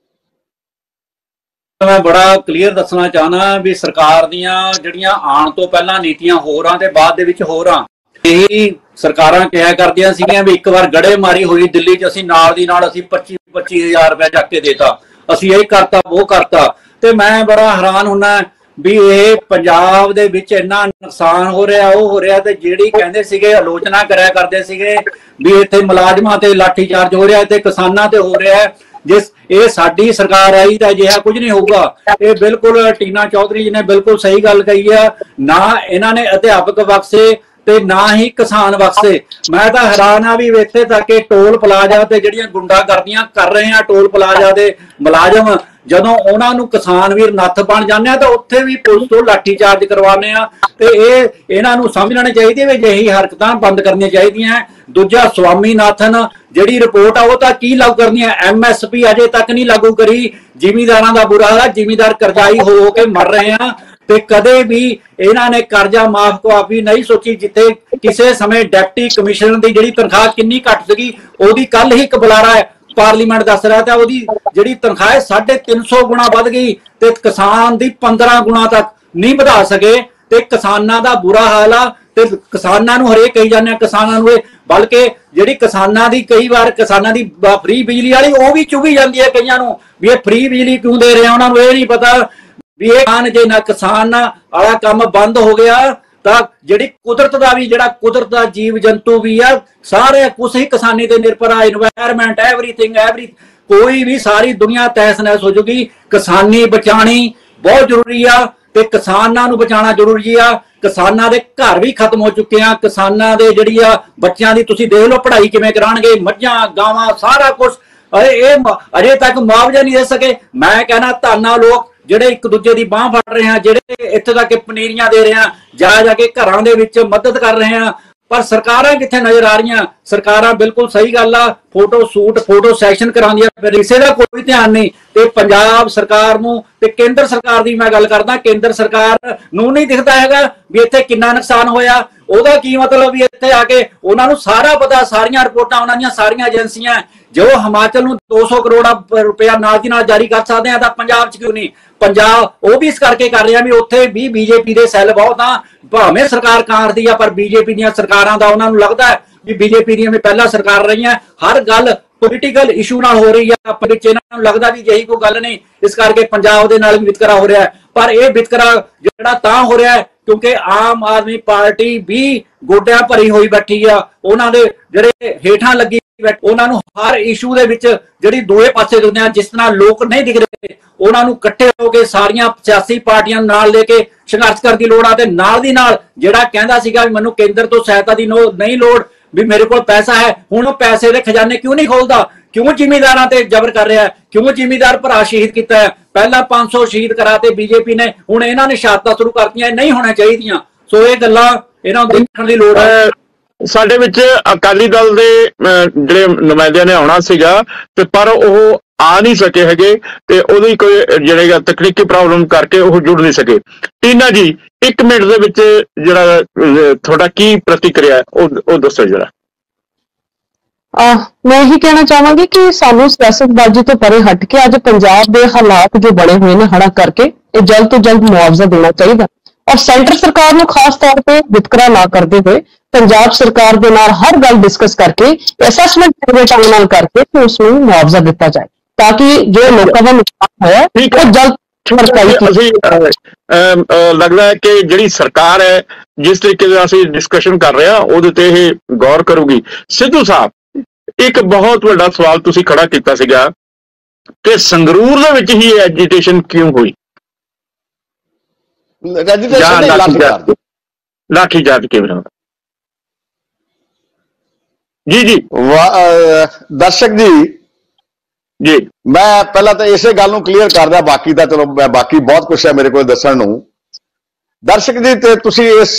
मैं बड़ा क्लीयर दसना चाहना भी सरकार दियां जिहड़ियां आउण तो पहला नीतियां होरां ते बाद दे विच होरां यही सरकारां कहा करदियां सीगियां भी एक बार गड़े मारी हुई दिल्ली च असीं नाल दी नाल असीं 25,000 रुपया जाके देता, असीं ये करता वो करता। ते मैं बड़ा हैरान हुन्ना भी ये पंजाब दे विच इन्ना नुकसान हो रहा वो हो रहा, ते जिहड़ी कहंदे सीगे आलोचना करया करदे सीगे भी इत्थे मुलाजमां ते लाठी चार्ज हो रहा ते किसानां ते हो रहा है। जिस ये साडी सरकार आई तो अजिहा कुछ नहीं होगा। ये बिल्कुल टीना चौधरी जी ने बिल्कुल सही गल कही है, ना इन्हां ने अध्यापक बख्शे ते ना ही किसान बख्शे। मैं तो हैरान हाँ भी इत्थे तक टोल प्लाजा ते जिहड़ियां गुंडागर्दियां कर रहे हैं टोल प्लाजा दे मुलाजम ਜਦੋਂ ਉਹਨਾਂ ਨੂੰ ਕਿਸਾਨ ਵੀਰ ਨੱਥ ਬਣ ਜਾਂਦੇ ਆ ਤਾਂ ਉੱਥੇ ਵੀ ਪੁਲਿਸ ਤੋਂ ਲਾਠੀ ਚਾਰਜ ਕਰਵਾਉਂਦੇ ਆ। ਤੇ ਇਹਨਾਂ ਨੂੰ ਸਮਝ ਲੈਣੀ ਚਾਹੀਦੀ ਵੀ ਅਜਿਹੀ ਹਰਕਤਾਂ ਬੰਦ ਕਰਨੀਆਂ ਚਾਹੀਦੀਆਂ। ਦੂਜਾ ਸਵਾਮੀਨਾਥਨ ਜਿਹੜੀ ਰਿਪੋਰਟ ਆ ਉਹ ਤਾਂ ਕੀ ਲਾਗੂ ਕਰਨੀ ਹੈ, MSP ਅਜੇ ਤੱਕ ਨਹੀਂ ਲਾਗੂ ਕਰੀ। ਜ਼ਿਮੀਂਦਾਰਾਂ ਦਾ ਬੁਰਾ ਹਾਲ ਆ, ਜ਼ਿਮੀਂਦਾਰ ਕਰਜ਼ਾਈ ਹੋ ਕੇ ਮਰ ਰਹੇ ਆ ਤੇ ਕਦੇ ਵੀ ਇਹਨਾਂ ਨੇ ਕਰਜ਼ਾ ਮਾਫ ਕਾਫੀ ਨਹੀਂ ਸੋਚੀ। ਜਿੱਥੇ ਕਿਸੇ ਸਮੇਂ ਡਿਪਟੀ ਕਮਿਸ਼ਨਰ ਦੀ ਜਿਹੜੀ ਤਨਖਾਹ ਕਿੰਨੀ ਘੱਟ ਸੀਗੀ, ਉਹਦੀ ਕੱਲ ਹੀ ਇੱਕ ਬੁਲਾਰਾ ਹੈ ਪਾਰਲੀਮੈਂਟ ਦੱਸ ਰਿਹਾ ਤਾਂ ਉਹਦੀ ਜਿਹੜੀ ਤਨਖਾਹ 350 ਗੁਣਾ ਵੱਧ ਗਈ ਤੇ ਕਿਸਾਨ ਦੀ 15 ਗੁਣਾ ਤੱਕ ਨਹੀਂ ਵਧਾ ਸਕੇ। ਤੇ ਕਿਸਾਨਾਂ ਦਾ ਬੁਰਾ ਹਾਲ ਆ ਤੇ ਕਿਸਾਨਾਂ ਨੂੰ ਹਰੇਕ ਕਹੀ ਜਾਂਦੇ ਆ ਕਿਸਾਨਾਂ ਨੂੰ, ਬਲਕਿ ਜਿਹੜੀ ਕਿਸਾਨਾਂ ਦੀ ਕਈ ਵਾਰ ਕਿਸਾਨਾਂ ਦੀ ਫ੍ਰੀ ਬਿਜਲੀ ਵਾਲੀ ਉਹ ਵੀ ਚੁਭੀ ਜਾਂਦੀ ਹੈ ਕਈਆਂ ਨੂੰ ਵੀ ਇਹ ਫ੍ਰੀ ਬਿਜਲੀ ਕਿਉਂ ਦੇ ਰਹੇ ਆ। ਉਹਨਾਂ ਨੂੰ ਇਹ ਨਹੀਂ ਪਤਾ ਵੀ ਇਹ ਜੇ ਨਾ ਕਿਸਾਨ ਵਾਲਾ ਕੰਮ ਬੰਦ ਹੋ ਗਿਆ ਤਾਂ ਜਿਹੜੀ ਕੁਦਰਤ ਦਾ ਵੀ, ਜਿਹੜਾ ਕੁਦਰਤ ਦਾ ਜੀਵ ਜੰਤੂ ਵੀ ਆ, ਸਾਰੇ ਕੁਛ ਹੀ ਕਿਸਾਨੀ ਤੇ ਨਿਰਭਰ ਆ। ਇਨਵਾਇਰਮੈਂਟ ਐਵਰੀਥਿੰਗ ਕੋਈ ਵੀ ਸਾਰੀ ਦੁਨੀਆ ਤਹਿਸ ਨਹਿਸ ਹੋ ਜੂਗੀ। ਕਿਸਾਨੀ ਬਚਾਣੀ ਬਹੁਤ ਜ਼ਰੂਰੀ ਆ ਤੇ ਕਿਸਾਨਾਂ ਨੂੰ ਬਚਾਉਣਾ ਜ਼ਰੂਰੀ ਆ। ਕਿਸਾਨਾਂ ਦੇ ਘਰ ਵੀ ਖਤਮ ਹੋ ਚੁੱਕੇ ਆ। ਕਿਸਾਨਾਂ ਦੇ ਜਿਹੜੀ ਆ ਬੱਚਿਆਂ ਦੀ ਤੁਸੀਂ ਦੇਖ ਲਓ ਪੜ੍ਹਾਈ ਕਿਵੇਂ ਕਰਾਉਣਗੇ, ਮੱਝਾਂ ਗਾਵਾਂ ਸਾਰਾ ਕੁਝ ਇਹ ਅਜੇ ਤੱਕ ਮੁਆਵਜ਼ਾ ਨਹੀਂ ਦੇ ਸਕੇ। ਮੈਂ ਕਹਿਣਾ ਧੰਨਾ ਲੋਕ ਜਿਹੜੇ ਇੱਕ ਦੂਜੇ ਦੀ ਬਾਹ ਫੜ ਰਹੇ ਆ, ਜਿਹੜੇ ਇੱਥੇ ਤੱਕ ਪਨੀਰੀਆਂ ਦੇ ਰਹੇ ਆ, ਜਾ ਕੇ ਘਰਾਂ ਦੇ ਵਿੱਚ ਮਦਦ ਕਰ ਰਹੇ ਆ, ਪਰ ਸਰਕਾਰਾਂ ਕਿੱਥੇ ਨਜ਼ਰ ਆ ਰਹੀਆਂ। ਸਰਕਾਰਾਂ ਬਿਲਕੁਲ ਸਹੀ ਗੱਲ ਆ ਫੋਟੋ ਸ਼ੂਟ ਫੋਟੋ ਸੈਸ਼ਨ ਕਰਾਉਂਦੀਆਂ, ਫਿਰ ਇਸੇ ਦਾ ਕੋਈ ਧਿਆਨ ਨਹੀਂ। ਤੇ ਪੰਜਾਬ ਸਰਕਾਰ ਨੂੰ ਤੇ ਕੇਂਦਰ ਸਰਕਾਰ ਦੀ ਮੈਂ ਗੱਲ ਕਰਦਾ, ਕੇਂਦਰ ਸਰਕਾਰ ਨੂੰ ਨਹੀਂ ਦਿਖਦਾ ਹੈਗਾ ਵੀ ਇੱਥੇ ਕਿੰਨਾ ਨੁਕਸਾਨ ਹੋਇਆ। ਉਹਦਾ ਕੀ ਮਤਲਬ ਵੀ ਇੱਥੇ ਆ ਕੇ ਉਹਨਾਂ ਨੂੰ ਸਾਰਾ ਪਤਾ, ਸਾਰੀਆਂ ਰਿਪੋਰਟਾਂ ਉਹਨਾਂ ਦੀਆਂ ਸਾਰੀਆਂ ਏਜੰਸੀਆਂ ਜੋ ਹਿਮਾਚਲ ਨੂੰ 200 ਕਰੋੜ ਰੁਪਇਆ ਨਾਲ ਦੀ ਨਾਲ ਜਾਰੀ ਕਰ ਸਕਦੇ ਆ ਤਾਂ ਪੰਜਾਬ 'ਚ ਕਿਉਂ ਨਹੀਂ। ਪੰਜਾਬ ਉਹ ਵੀ ਇਸ ਕਰਕੇ ਕਰ ਰਿਹਾ ਵੀ ਉੱਥੇ ਵੀ ਬੀਜੇਪੀ ਦੇ ਸੈੱਲ ਬਹੁਤ ਆ, ਭਾਵੇਂ ਸਰਕਾਰ ਕਾਂਰਦੀ ਆ ਪਰ ਬੀਜੇਪੀ ਦੀਆਂ ਸਰਕਾਰਾਂ ਦਾ ਉਹਨਾਂ ਨੂੰ ਲੱਗਦਾ ਹੈ ਵੀ ਬੀਜੇਪੀ ਦੀਆਂ ਵੀ ਪਹਿਲਾਂ ਸਰਕਾਰ ਰਹੀਆਂ, ਹਰ ਗੱਲ ਪੋਲੀਟੀਕਲ ਇਸ਼ੂ ਨਾਲ ਹੋ ਰਹੀ ਆ। ਪਰ ਵਿੱਚ ਇਹਨਾਂ ਨੂੰ ਲੱਗਦਾ ਵੀ ਜਿਹੀ ਕੋਈ ਗੱਲ ਨਹੀਂ, ਇਸ ਕਰਕੇ ਪੰਜਾਬ ਦੇ ਨਾਲ ਵੀ ਵਿਤਕਰਾ ਹੋ ਰਿਹਾ। ਪਰ ਇਹ ਵਿਤਕਰਾ ਜਿਹੜਾ ਤਾਂ ਹੋ ਰਿਹਾ ਕਿਉਂਕਿ ਆਮ ਆਦਮੀ ਪਾਰਟੀ ਵੀ ਗੋਡਿਆਂ ਭਰੀ ਹੋਈ ਬੈਠੀ ਆ। ਉਹਨਾਂ ਦੇ ਜਿਹੜੇ ਹੇਠਾਂ ਲੱਗੀ ਉਹਨਾਂ ਨੂੰ ਹਰ ਇਸ਼ੂ ਦੇ ਵਿੱਚ ਜਿਹੜੀ ਦੋਵੇਂ ਪਾਸੇ ਦਿਖਦੇ ਆ, ਜਿਸ ਤਰ੍ਹਾਂ ਲੋਕ ਨਹੀਂ ਦਿਖ ਰਹੇ ਉਹਨਾਂ ਨੂੰ ਇਕੱਠੇ ਹੋ ਕੇ ਸਾਰੀਆਂ ਸਿਆਸੀ ਪਾਰਟੀਆਂ ਨਾਲ ਲੈ ਕੇ ਸੰਘਰਸ਼ ਕਰਨ ਦੀ ਲੋੜ ਆ। ਤੇ ਨਾਲ ਦੀ ਨਾਲ ਜਿਹੜਾ ਕਹਿੰਦਾ ਸੀਗਾ ਵੀ ਮੈਨੂੰ ਕੇਂਦਰ ਤੋਂ ਸਹਾਇਤਾ ਦੀ ਨਹੀਂ ਲੋੜ, ਵੀ ਮੇਰੇ ਕੋਲ ਪੈਸਾ ਹੈ, ਹੁਣ ਉਹ ਪੈਸੇ ਦੇ ਖਜ਼ਾਨੇ ਕਿਉਂ ਨਹੀਂ ਖੋਲਦਾ? ਕਿਉਂ ਜ਼ਿਮੀਂਦਾਰਾਂ ਤੇ ਜ਼ਬਰ ਕਰ ਰਿਹਾ? ਕਿਉਂ ਜ਼ਿਮੀਂਦਾਰ ਭਰਾ ਸ਼ਹੀਦ ਕੀਤਾ ਹੈ? ਪਹਿਲਾਂ 500 ਸ਼ਹੀਦ ਕਰਾਤੇ ਬੀਜੇਪੀ ਨੇ, ਹੁਣ ਇਹਨਾਂ ਨੇ ਸ਼ਹਾਦਤਾਂ ਸ਼ੁਰੂ ਕਰਤੀਆਂ, ਨਹੀਂ ਹੋਣਾ ਚਾਹੀਦੀਆਂ। ਸੋ ਇਹ ਗੱਲਾਂ ਇਹਨਾਂ ਨੂੰ ਦੇਖਣ ਦੀ ਲੋੜ ਹੈ। ਸਾਡੇ ਵਿੱਚ ਅਕਾਲੀ ਦਲ ਦੇ ਜਿਹੜੇ ਨੁਮਾਇੰਦਿਆਂ ਨੇ ਆਉਣਾ ਸੀਗਾ ਤੇ ਪਰ ਉਹ ਆ ਨਹੀਂ ਸਕੇ ਹੈਗੇ ਤੇ ਉਹਦੀ ਕੋਈ ਜਿਹੜਾ ਤਕਨੀਕੀ ਪ੍ਰੋਬਲਮ ਕਰਕੇ ਉਹ ਜੁੜ ਨਹੀਂ ਸਕੇ। ਟੀਨਾ ਜੀ 1 ਮਿੰਟ ਦੇ ਵਿੱਚ ਜਿਹੜਾ ਤੁਹਾਡਾ ਕੀ ਪ੍ਰਤੀਕਿਰਿਆ ਉਹ ਦੱਸੋ ਜਰਾ। मैं यही कहना चाहूंगी कि सानू सियासतबाजी तो परे हट के अज पंजाब के हालात जो बने हुए ने हड़ा करके जल्द तो जल्द मुआवजा देना चाहिए और सेंटर सरकार को खास तौर पर वितकरा ना करते हुए पंजाब सरकार के नाल हर गल डिस्कस करके असेसमेंट ढंग नाल करके फिर उसमें मुआवजा दिता जाए ताकि जो लोगों का नुकसान होया वो जल्द लगता है कि जिहड़ी सरकार है जिस तरीके से असीं डिस्कशन कर रहे हैं ਉਹਦੇ ਤੇ ਇਹ गौर करूगी। सिद्धू साहब एक बहुत बड़ा सवाल तुसीं खड़ा कीता सीगा कि संगरूर दे विच ही एजिटेशन क्यों हुई? लाठीचार्ज किवें? जी दर्शक जी मैं पहला तो इसे गल नूं क्लीयर कर दिया, बाकी दा चलो बाकी बहुत कुछ है मेरे को दस्सण नूं। दर्शक जी ते तुसीं इस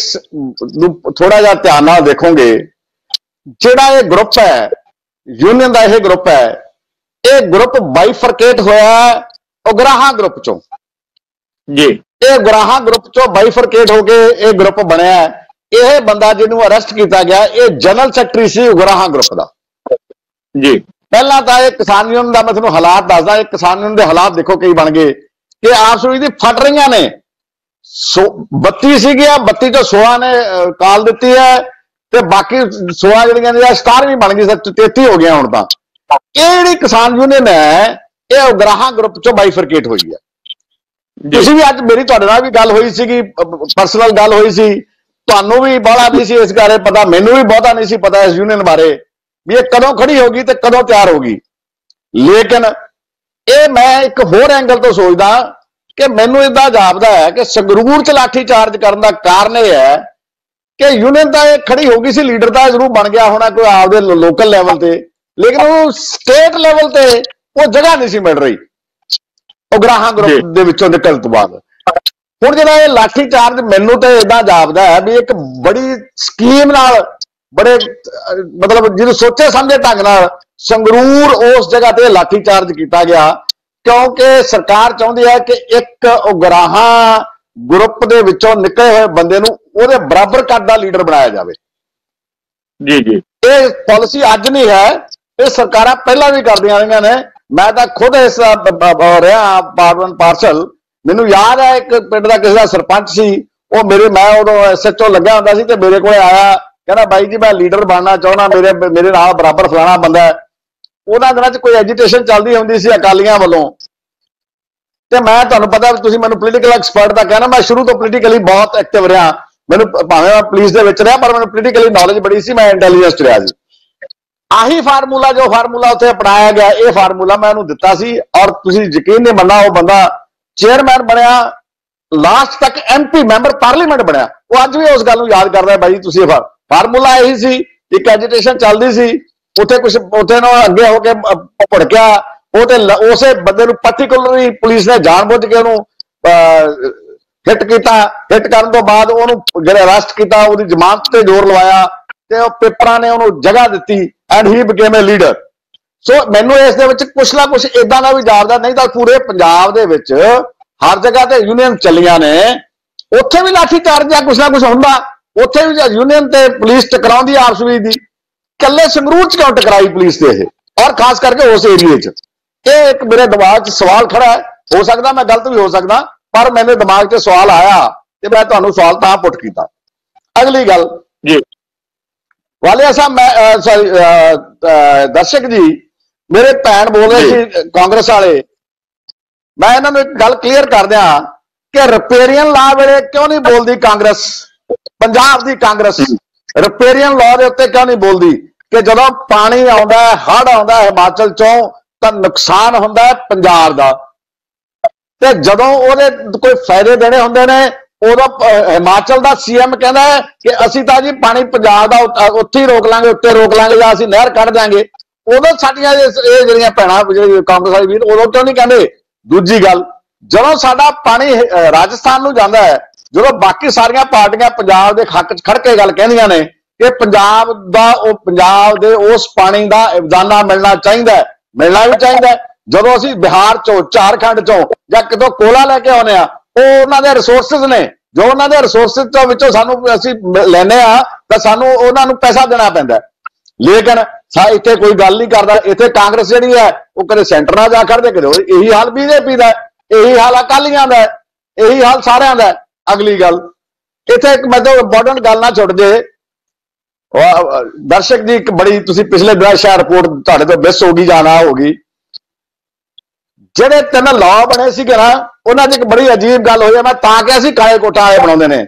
थोड़ा जिहा ध्यान नाल देखोगे, जिहड़ा ये ग्रुप है यूनियन का यह ग्रुप है, यह ग्रुप बाइफरकेट होया उगराहा ग्रुप चो जी। ये उगराहा ग्रुप चो बाइफरकेट होके यह ग्रुप बनया। यह बंदा जिन्हों अरेस्ट किया गया ये जनरल सैकटरी सी उगराहा ग्रुप का जी। पहला तो यह किसान यूनियन का मैं तुहानूं हालात दसदा, किसान यूनियन के हालात देखो कई बन गए कि आपस में फट रही ने। 32 सी 32 चो 16 ने काल दी है ते बाकी 16 जिहड़ियां स्टार भी बन गई, 33 हो गया हुण तां। ये जिहड़ी किसान यूनियन है ये उगराहा ग्रुप चो बाइफरकेट हुई है। तुसीं भी अज मेरी तुहाडे नाल भी गल होई सी, परसनल गल होई सी, तुहानूं भी बड़ा नहीं सी इस बारे पता, मैनूं भी बहुता नहीं सी पता इस यूनियन बारे भी ये कदों खड़ी होगी ते कदों तैयार होगी। लेकिन ये मैं एक होर एंगल तो सोचदा कि मैनूं इदां जापदा है कि संगरूर च लाठी चार्ज करन दा कारण यह है कि यूनियन तो खड़ी हो गई सी, लीडर तो जरूर बन गया होना कोई आपदे लोकल लैवल ते, लेकिन वो स्टेट लैवल ते वो जगह नहीं सी मिल रही। ਉਗਰਾਹਾਂ ਗਰੁੱਪ ਦੇ ਵਿੱਚੋਂ ਨਿਕਲਣ ਤੋਂ ਬਾਅਦ। ਹੁਣ ਜਿਹੜਾ ਇਹ ਲਾਠੀ ਚਾਰਜ ਮੈਨੂੰ ਤਾਂ ਇਦਾਂ ਜਾਪਦਾ ਹੈ ਵੀ ਇੱਕ ਬੜੀ ਸਕੀਮ ਨਾਲ, ਬੜੇ ਮਤਲਬ ਜਿਹਨੂੰ ਸੋਚੇ ਸਮਝੇ ਢੰਗ ਨਾਲ ਸੰਗਰੂਰ ਉਸ ਜਗ੍ਹਾ ਤੇ ਲਾਠੀ ਚਾਰਜ ਕੀਤਾ ਗਿਆ, ਕਿਉਂਕਿ ਸਰਕਾਰ ਚਾਹੁੰਦੀ ਹੈ ਕਿ ਇੱਕ ਉਗਰਾਹਾਂ ਗਰੁੱਪ ਦੇ ਵਿੱਚੋਂ ਨਿਕਲੇ ਹੋਏ ਬੰਦੇ ਨੂੰ ਉਹਦੇ ਬਰਾਬਰ ਕੱਦ ਦਾ ਲੀਡਰ ਬਣਾਇਆ ਜਾਵੇ। ਜੀ ਜੀ, ਇਹ ਪਾਲਿਸੀ ਅੱਜ ਨਹੀਂ ਹੈ, ਇਹ ਸਰਕਾਰਾਂ ਪਹਿਲਾਂ ਵੀ ਕਰਦੀਆਂ ਰਹੀਆਂ ਨੇ। ਮੈਂ ਤਾਂ ਖੁਦ ਇਸ ਰਿਹਾ ਪਾਰਲੀਮੈਂਟ ਪਾਰਸਲ। ਮੈਨੂੰ ਯਾਦ ਹੈ ਇੱਕ ਪਿੰਡ ਦਾ ਕਿਸੇ ਦਾ ਸਰਪੰਚ ਸੀ, ਉਹ ਮੈਂ ਉਦੋਂ SHO ਲੱਗਿਆ ਹੁੰਦਾ ਸੀ ਤੇ ਮੇਰੇ ਕੋਲ ਆਇਆ, ਕਹਿੰਦਾ ਬਾਈ ਜੀ ਮੈਂ ਲੀਡਰ ਬਣਨਾ ਚਾਹੁੰਦਾ, ਮੇਰੇ ਨਾਲ ਬਰਾਬਰ ਫਲਾਣਾ ਬੰਦਾ। ਉਹਨਾਂ ਦਿਨਾਂ 'ਚ ਕੋਈ ਐਜੀਟੇਸ਼ਨ ਚੱਲਦੀ ਹੁੰਦੀ ਸੀ ਅਕਾਲੀਆਂ ਵੱਲੋਂ, ਤੇ ਮੈਂ ਤੁਹਾਨੂੰ ਪਤਾ ਤੁਸੀਂ ਮੈਨੂੰ ਪੋਲੀਟੀਕਲ ਐਕਸਪਰਟ ਦਾ ਕਹਿਣਾ, ਮੈਂ ਸ਼ੁਰੂ ਤੋਂ ਪੋਲੀਟੀਕਲੀ ਬਹੁਤ ਐਕਟਿਵ ਰਿਹਾ। ਮੈਨੂੰ ਭਾਵੇਂ ਮੈਂ ਪੁਲਿਸ ਦੇ ਵਿੱਚ ਰਿਹਾ, ਪਰ ਮੈਨੂੰ ਪੋਲੀਟੀਕਲੀ ਨੌਲੇਜ ਬੜੀ ਸੀ, ਮੈਂ ਇੰਟੈਲੀਜੈਂਸ 'ਚ ਰਿਹਾ ਸੀ। ਆਹੀ ਫਾਰਮੂਲਾ ਜੋ ਫਾਰਮੂਲਾ ਉੱਥੇ ਅਪਣਾਇਆ ਗਿਆ, ਇਹ ਫਾਰਮੂਲਾ ਮੈਂ ਉਹਨੂੰ ਦਿੱਤਾ ਸੀ, ਔਰ ਤੁਸੀਂ ਯਕੀਨ ਨਹੀਂ ਮੰਨਣਾ, ਉਹ ਬੰਦਾ ਚੇਅਰਮੈਨ ਬਣਿਆ, ਲਾਸਟ ਤੱਕ MP ਮੈਂਬਰ ਪਾਰਲੀਮੈਂਟ ਬਣਿਆ। ਉਹ ਅੱਜ ਵੀ ਉਸ ਗੱਲ ਨੂੰ ਯਾਦ ਕਰਦਾ, ਬਾਈ ਤੁਸੀਂ ਫਾਰਮੂਲਾ ਇਹੀ ਸੀ। ਇੱਕ ਐਜੀਟੇਸ਼ਨ ਚੱਲਦੀ ਸੀ ਉੱਥੇ, ਉੱਥੇ ਨੂੰ ਅੱਗੇ ਹੋ ਕੇ ਭੜਕਿਆ, ਉਹ ਤੇ ਉਸੇ ਬੰਦੇ ਨੂੰ ਪਾਰਟਿਕੂਲਰਲੀ ਪੁਲਿਸ ਨੇ ਜਾਣਬੁੱਝ ਕੇ ਉਹਨੂੰ ਹਿੱਟ ਕੀਤਾ। ਹਿੱਟ ਕਰਨ ਤੋਂ ਬਾਅਦ ਉਹਨੂੰ ਜਿਹੜੇ ਅਰੈਸਟ ਕੀਤਾ, ਉਹਦੀ ਜ਼ਮਾਨਤ ਤੇ ਜ਼ੋਰ ਲਵਾਇਆ ਤੇ ਉਹ ਪੇਪਰਾਂ ਨੇ ਉਹਨੂੰ ਜਗ੍ਹਾ ਦਿੱਤੀ, and he became a leader. So ਮੈਨੂੰ ਇਸ ਦੇ ਵਿੱਚ ਕੁਛ ਨਾ ਕੁਛ ਇਦਾਂ ਦਾ ਵੀ ਜਾਪਦਾ, ਨਹੀਂ ਤਾਂ ਪੂਰੇ ਪੰਜਾਬ ਦੇ ਵਿੱਚ ਹਰ ਜਗ੍ਹਾ ਤੇ ਯੂਨੀਅਨ ਚੱਲੀਆਂ ਨੇ, ਉੱਥੇ ਵੀ ਲਾਠੀ ਚਾਰਜ ਜਾਂ ਕੁਛ ਨਾ ਕੁਛ ਹੁੰਦਾ, ਉੱਥੇ ਵੀ ਯੂਨੀਅਨ ਤੇ ਪੁਲਿਸ ਟਕਰਾਉਂਦੀ ਆਪਸ ਵਿੱਚ ਦੀ। ਇਕੱਲੇ ਸੰਗਰੂਰ 'ਚ ਕਿਉਂ ਟਕਰਾਈ ਪੁਲਿਸ ਤੇ ਇਹ, ਔਰ ਖਾਸ ਕਰਕੇ ਉਸ ਏਰੀਏ 'ਚ? ਇਹ ਇੱਕ ਮੇਰੇ ਦਿਮਾਗ 'ਚ ਸਵਾਲ ਖੜਾ ਹੈ। ਹੋ ਸਕਦਾ ਮੈਂ ਗਲਤ ਵੀ ਹੋ ਸਕਦਾ, ਪਰ ਮੇਰੇ ਦਿਮਾਗ 'ਚ ਸਵਾਲ ਆਇਆ ਤੇ ਮੈਂ ਤੁਹਾਨੂੰ ਸਵਾਲ ਤਾਂ ਪੁੱਟ ਕੀਤਾ। ਅਗਲੀ ਗੱਲ ਜੀ ਵਾਲਿਆ ਸਾਹਿਬ, ਮੈਂ ਸੌਰੀ ਦਰਸ਼ਕ ਜੀ, ਮੇਰੇ ਭੈਣ ਬੋਲ ਰਹੇ ਸੀ ਕਾਂਗਰਸ ਵਾਲੇ, ਮੈਂ ਇਹਨਾਂ ਨੂੰ ਇੱਕ ਗੱਲ ਕਲੀਅਰ ਕਰ ਦਿਆਂ ਕਿ ਰਿਪੇਰੀਅਨ ਲਾਅ ਵੇਲੇ ਕਿਉਂ ਨਹੀਂ ਬੋਲਦੀ ਕਾਂਗਰਸ, ਪੰਜਾਬ ਦੀ ਕਾਂਗਰਸ ਰਿਪੇਰੀਅਨ ਲਾਅ ਦੇ ਉੱਤੇ ਕਿਉਂ ਨਹੀਂ ਬੋਲਦੀ ਕਿ ਜਦੋਂ ਪਾਣੀ ਆਉਂਦਾ, ਹੜ੍ਹ ਆਉਂਦਾ ਹਿਮਾਚਲ 'ਚੋਂ ਤਾਂ ਨੁਕਸਾਨ ਹੁੰਦਾ ਪੰਜਾਬ ਦਾ, ਤੇ ਜਦੋਂ ਉਹਦੇ ਕੋਈ ਫਾਇਦੇ ਦੇਣੇ ਹੁੰਦੇ ਨੇ ਉਦੋਂ ਹਿਮਾਚਲ ਦਾ CM ਕਹਿੰਦਾ ਹੈ ਕਿ ਅਸੀਂ ਤਾਂ ਜੀ ਪਾਣੀ ਪੰਜਾਬ ਦਾ ਉੱਥੇ ਹੀ ਰੋਕ ਲਾਂਗੇ, ਉੱਤੇ ਰੋਕ ਲਾਂਗੇ, ਜਾਂ ਅਸੀਂ ਨਹਿਰ ਕੱਢ ਦਿਆਂਗੇ। ਉਦੋਂ ਸਾਡੀਆਂ ਇਹ ਜਿਹੜੀਆਂ ਭੈਣਾਂ ਕਾਂਗਰਸ ਵਾਲੀ ਵੀਰ ਉਦੋਂ ਕਿਉਂ ਨਹੀਂ ਕਹਿੰਦੇ? ਦੂਜੀ ਗੱਲ, ਜਦੋਂ ਸਾਡਾ ਪਾਣੀ ਰਾਜਸਥਾਨ ਨੂੰ ਜਾਂਦਾ ਹੈ, ਜਦੋਂ ਬਾਕੀ ਸਾਰੀਆਂ ਪਾਰਟੀਆਂ ਪੰਜਾਬ ਦੇ ਹੱਕ 'ਚ ਖੜ ਕੇ ਗੱਲ ਕਹਿੰਦੀਆਂ ਨੇ ਕਿ ਪੰਜਾਬ ਦੇ ਉਸ ਪਾਣੀ ਦਾ ਇਵਜ਼ਾਨਾ ਮਿਲਣਾ ਚਾਹੀਦਾ, ਮਿਲਣਾ ਵੀ ਚਾਹੀਦਾ। ਜਦੋਂ ਅਸੀਂ ਬਿਹਾਰ 'ਚੋਂ, ਝਾਰਖੰਡ 'ਚੋਂ ਜਾਂ ਕਿਤੋਂ ਕੋਲਾ ਲੈ ਕੇ ਆਉਂਦੇ ਆ, ਉਹ ਉਹਨਾਂ ਦੇ ਰਿਸੋਰਸਿਸ ਨੇ, ਜੋ ਉਹਨਾਂ ਦੇ ਰਿਸੋਰਸਿਸ ਤੋਂ ਵਿੱਚੋਂ ਸਾਨੂੰ ਅਸੀਂ ਲੈਂਦੇ ਆ, ਤਾਂ ਸਾਨੂੰ ਉਹਨਾਂ ਨੂੰ ਪੈਸਾ ਦੇਣਾ ਪੈਂਦਾ। ਲੇਕਿਨ ਇੱਥੇ ਕੋਈ ਗੱਲ ਨਹੀਂ ਕਰਦਾ। ਇੱਥੇ ਕਾਂਗਰਸ ਜਿਹੜੀ ਹੈ ਉਹ ਕਦੇ ਸੈਂਟਰ ਨਾਲ ਜਾ ਖੜਦੇ, ਕਦੇ ਇਹੀ ਹਾਲ BJP ਦਾ, ਇਹੀ ਹਾਲ ਅਕਾਲੀਆਂ ਦਾ, ਇਹੀ ਹਾਲ ਸਾਰਿਆਂ ਦਾ। ਅਗਲੀ ਗੱਲ, ਇੱਥੇ ਇੱਕ ਮਤਲਬ ਇੰਪੋਰਟੈਂਟ ਗੱਲ ਨਾ ਛੁੱਟ ਜੇ ਦਰਸ਼ਕ ਜੀ, ਇੱਕ ਬੜੀ ਤੁਸੀਂ ਪਿਛਲੇ ਦਿਨਾਂ ਸ਼ਾਇਦ ਰਿਪੋਰਟ ਤੁਹਾਡੇ ਤੋਂ ਮਿਸ ਹੋ ਗਈ ਜਾਂ ਨਾ ਹੋ ਗਈ, ਜਿਹੜੇ 3 ਲਾਅ ਬਣੇ ਸੀਗੇ ਨਾ, ਉਹਨਾਂ 'ਚ ਇੱਕ ਬੜੀ ਅਜੀਬ ਗੱਲ ਹੋਈ ਹੈ। ਮੈਂ ਤਾਂ ਕਿਹਾ ਸੀ ਕਾਲੇ ਕੋਟਾਂ ਵਾਲੇ ਬਣਾਉਂਦੇ ਨੇ।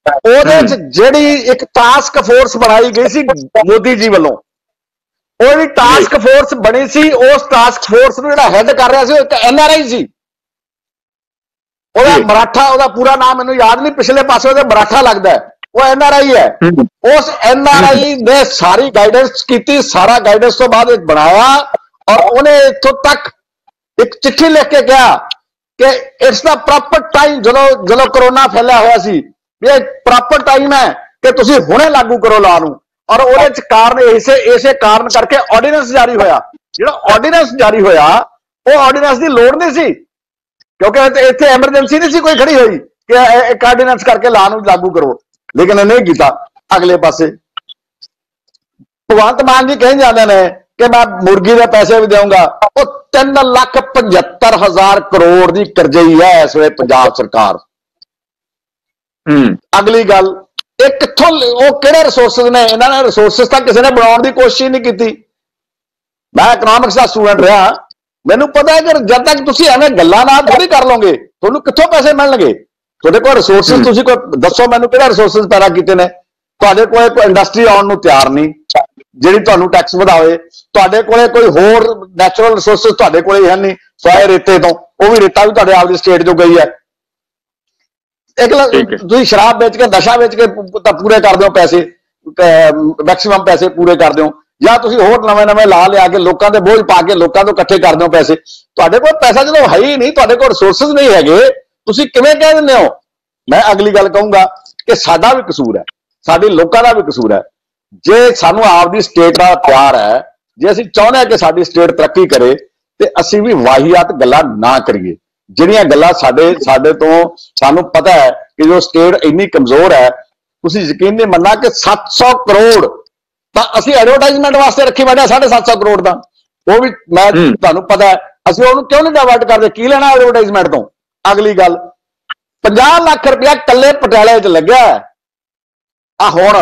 ਉਹਦੇ 'ਚ ਜਿਹੜੀ ਇੱਕ ਟਾਸਕ ਫੋਰਸ ਬਣਾਈ ਗਈ ਸੀ ਮੋਦੀ ਜੀ ਵੱਲੋਂ, ਉਹ ਜਿਹੜੀ ਟਾਸਕ ਫੋਰਸ ਬਣੀ ਸੀ, ਉਸ ਟਾਸਕ ਫੋਰਸ ਨੂੰ ਜਿਹੜਾ ਹੈਡ ਕਰ ਰਿਹਾ ਸੀ ਉਹ ਇੱਕ NRI ਸੀ। ਉਹਦਾ ਮਰਾਠਾ, ਉਹਦਾ ਪੂਰਾ ਨਾਮ ਮੈਨੂੰ ਯਾਦ ਨਹੀਂ, ਪਿਛਲੇ ਪਾਸੇ ਉਹਦੇ ਮਰਾਠਾ ਲੱਗਦਾ ਹੈ, ਉਹ NRI ਹੈ। ਉਸ NRI ਨੇ ਸਾਰੀ ਗਾਈਡੈਂਸ ਕੀਤੀ, ਸਾਰਾ ਗਾਈਡੈਂਸ ਤੋਂ ਬਾਅਦ ਬਣਾਇਆ, ਔਰ ਉਹਨੇ ਇੱਥੋਂ ਤੱਕ ਇੱਕ ਚਿੱਠੀ ਲਿਖ ਕੇ ਕਿਹਾ ਕਿ ਇਟਸ ਦਾ ਪ੍ਰੋਪਰ ਟਾਈਮ, ਜਦੋਂ ਕਰੋਨਾ ਫੈਲਿਆ ਹੋਇਆ ਸੀ, ਵੀ ਇਹ ਪ੍ਰੋਪਰ ਟਾਈਮ ਹੈ ਕਿ ਤੁਸੀਂ ਹੁਣੇ ਲਾਗੂ ਕਰੋ ਲਾਅ ਨੂੰ। ਔਰ ਉਹਦੇ 'ਚ ਕਾਰਨ ਇਸੇ ਕਾਰਨ ਕਰਕੇ ਆਰਡੀਨੈਂਸ ਜਾਰੀ ਹੋਇਆ। ਜਿਹੜਾ ਆਰਡੀਨੈਂਸ ਜਾਰੀ ਹੋਇਆ, ਉਹ ਆਰਡੀਨੈਂਸ ਦੀ ਲੋੜ ਨਹੀਂ ਸੀ, ਕਿਉਂਕਿ ਇੱਥੇ ਐਮਰਜੈਂਸੀ ਨਹੀਂ ਸੀ ਕੋਈ ਖੜੀ ਹੋਈ ਕਿ ਇੱਕ ਆਰਡੀਨੈਂਸ ਕਰਕੇ ਲਾਅ ਨੂੰ ਲਾਗੂ ਕਰੋ, ਲੇਕਿਨ ਨਹੀਂ ਕੀਤਾ। ਅਗਲੇ ਪਾਸੇ ਭਗਵੰਤ ਮਾਨ ਜੀ ਕਹੀ ਜਾਂਦੇ ਨੇ ਕਿ ਮੈਂ ਮੁਰਗੀ ਦੇ ਪੈਸੇ ਵੀ ਦੇਵਾਂਗਾ। ਉਹ 3,75,000 ਕਰੋੜ ਦੀ ਕਰਜ਼ਈ ਹੈ ਇਸ ਵੇਲੇ ਪੰਜਾਬ ਸਰਕਾਰ। ਅਗਲੀ ਗੱਲ, ਇਹ ਕਿੱਥੋਂ, ਉਹ ਕਿਹੜੇ ਰਿਸੋਰਸਿਸ ਨੇ? ਇਹਨਾਂ ਨੇ ਰਿਸੋਰਸਿਸ ਤਾਂ ਕਿਸੇ ਨੇ ਬਣਾਉਣ ਦੀ ਕੋਸ਼ਿਸ਼ ਨਹੀਂ ਕੀਤੀ। ਮੈਂ ਇਕਨੋਮਿਕਸ ਦਾ ਸਟੂਡੈਂਟ ਰਿਹਾ, ਮੈਨੂੰ ਪਤਾ ਹੈ ਕਿ ਜਦ ਤੱਕ ਤੁਸੀਂ ਐਵੇਂ ਗੱਲਾਂ ਨਾਲ ਥੋੜੀ ਕਰ ਲਓਗੇ, ਤੁਹਾਨੂੰ ਕਿੱਥੋਂ ਪੈਸੇ ਮਿਲਣਗੇ? ਤੁਹਾਡੇ ਕੋਲ ਰਿਸੋਰਸਿਸ, ਤੁਸੀਂ ਕੋਈ ਦੱਸੋ ਮੈਨੂੰ ਕਿਹੜੇ ਰਿਸੋਰਸਿਸ ਪੈਦਾ ਕੀਤੇ ਨੇ? ਤੁਹਾਡੇ ਕੋਲ ਕੋਈ ਇੰਡਸਟਰੀ ਆਉਣ ਨੂੰ ਤਿਆਰ ਨਹੀਂ ਜਿਹੜੀ ਤੁਹਾਨੂੰ ਟੈਕਸ ਵਧਾਵੇ। ਤੁਹਾਡੇ ਕੋਲੇ ਕੋਈ ਹੋਰ ਨੈਚੁਰਲ ਰਿਸੋਰਸਿਸ ਤੁਹਾਡੇ ਕੋਲੇ ਹੈ ਨਹੀਂ, ਸਵਾਏ ਰੇਤੇ ਤੋਂ, ਉਹ ਵੀ ਰੇਤਾ ਵੀ ਤੁਹਾਡੇ ਆਪਦੀ ਸਟੇਟ ਚੋਂ ਗਈ ਹੈ। ਤੁਸੀਂ ਸ਼ਰਾਬ ਵੇਚ ਕੇ, ਨਸ਼ਾ ਵੇਚ ਕੇ ਤਾਂ ਪੂਰੇ ਕਰ ਦਿਓ ਪੈਸੇ, ਮੈਕਸਿਮਮ ਪੈਸੇ ਪੂਰੇ ਕਰ ਦਿਓ। ਜਾਂ ਤੁਸੀਂ ਹੋਰ ਨਵੇਂ ਲਾ ਲਿਆ ਕੇ ਲੋਕਾਂ ਦੇ ਬੋਝ ਪਾ ਕੇ ਲੋਕਾਂ ਤੋਂ ਇਕੱਠੇ ਕਰਦੇ ਹੋ ਪੈਸੇ। ਤੁਹਾਡੇ ਕੋਲ ਪੈਸਾ ਜਦੋਂ ਹੈ ਹੀ ਨਹੀਂ, ਤੁਹਾਡੇ ਕੋਲ ਰਿਸੋਰਸਸ ਨਹੀਂ ਹੈਗੇ, ਤੁਸੀਂ ਕਿਵੇਂ ਕਹਿ ਦਿੰਦੇ ਹੋ? ਮੈਂ ਅਗਲੀ ਗੱਲ ਕਹੂੰਗਾ ਕਿ ਸਾਡਾ ਵੀ ਕਸੂਰ ਹੈ, ਸਾਡੇ ਲੋਕਾਂ ਦਾ ਵੀ ਕਸੂਰ ਹੈ। ਜੇ ਸਾਨੂੰ ਆਪਦੀ ਸਟੇਟ ਦਾ ਪਿਆਰ ਹੈ, ਜੇ ਅਸੀਂ ਚਾਹੁੰਦੇ ਹਾਂ ਕਿ ਸਾਡੀ ਸਟੇਟ ਤਰੱਕੀ ਕਰੇ, ਤੇ ਅਸੀਂ ਵੀ ਵਾਹੀਆਤ ਗੱਲਾਂ ਨਾ ਕਰੀਏ। ਜਿਹੜੀਆਂ ਗੱਲਾਂ ਸਾਡੇ ਤੋਂ ਸਾਨੂੰ ਪਤਾ ਹੈ ਕਿ ਜੋ ਸਟੇਟ ਇੰਨੀ ਕਮਜ਼ੋਰ ਹੈ, ਤੁਸੀਂ ਯਕੀਨ ਨਹੀਂ ਮੰਨਣਾ ਕਿ 700 ਕਰੋੜ ਤਾਂ ਅਸੀਂ ਐਡਵਰਟਾਈਜ਼ਮੈਂਟ ਵਾਸਤੇ ਰੱਖੀ ਬੈਠੇ 750 ਕਰੋੜ ਦਾ। ਉਹ ਵੀ ਮੈਂ ਤੁਹਾਨੂੰ ਪਤਾ ਹੈ, ਅਸੀਂ ਉਹਨੂੰ ਕਿਉਂ ਨਹੀਂ ਡਾਇਵਰਟ ਕਰਦੇ? ਕੀ ਲੈਣਾ ਐਡਵਰਟਾਈਜ਼ਮੈਂਟ ਤੋਂ? ਅਗਲੀ ਗੱਲ, 50 ਲੱਖ ਰੁਪਇਆ ਕੱਲੇ ਪਟਿਆਲੇ 'ਚ ਲੱਗਿਆ ਆ। ਹੁਣ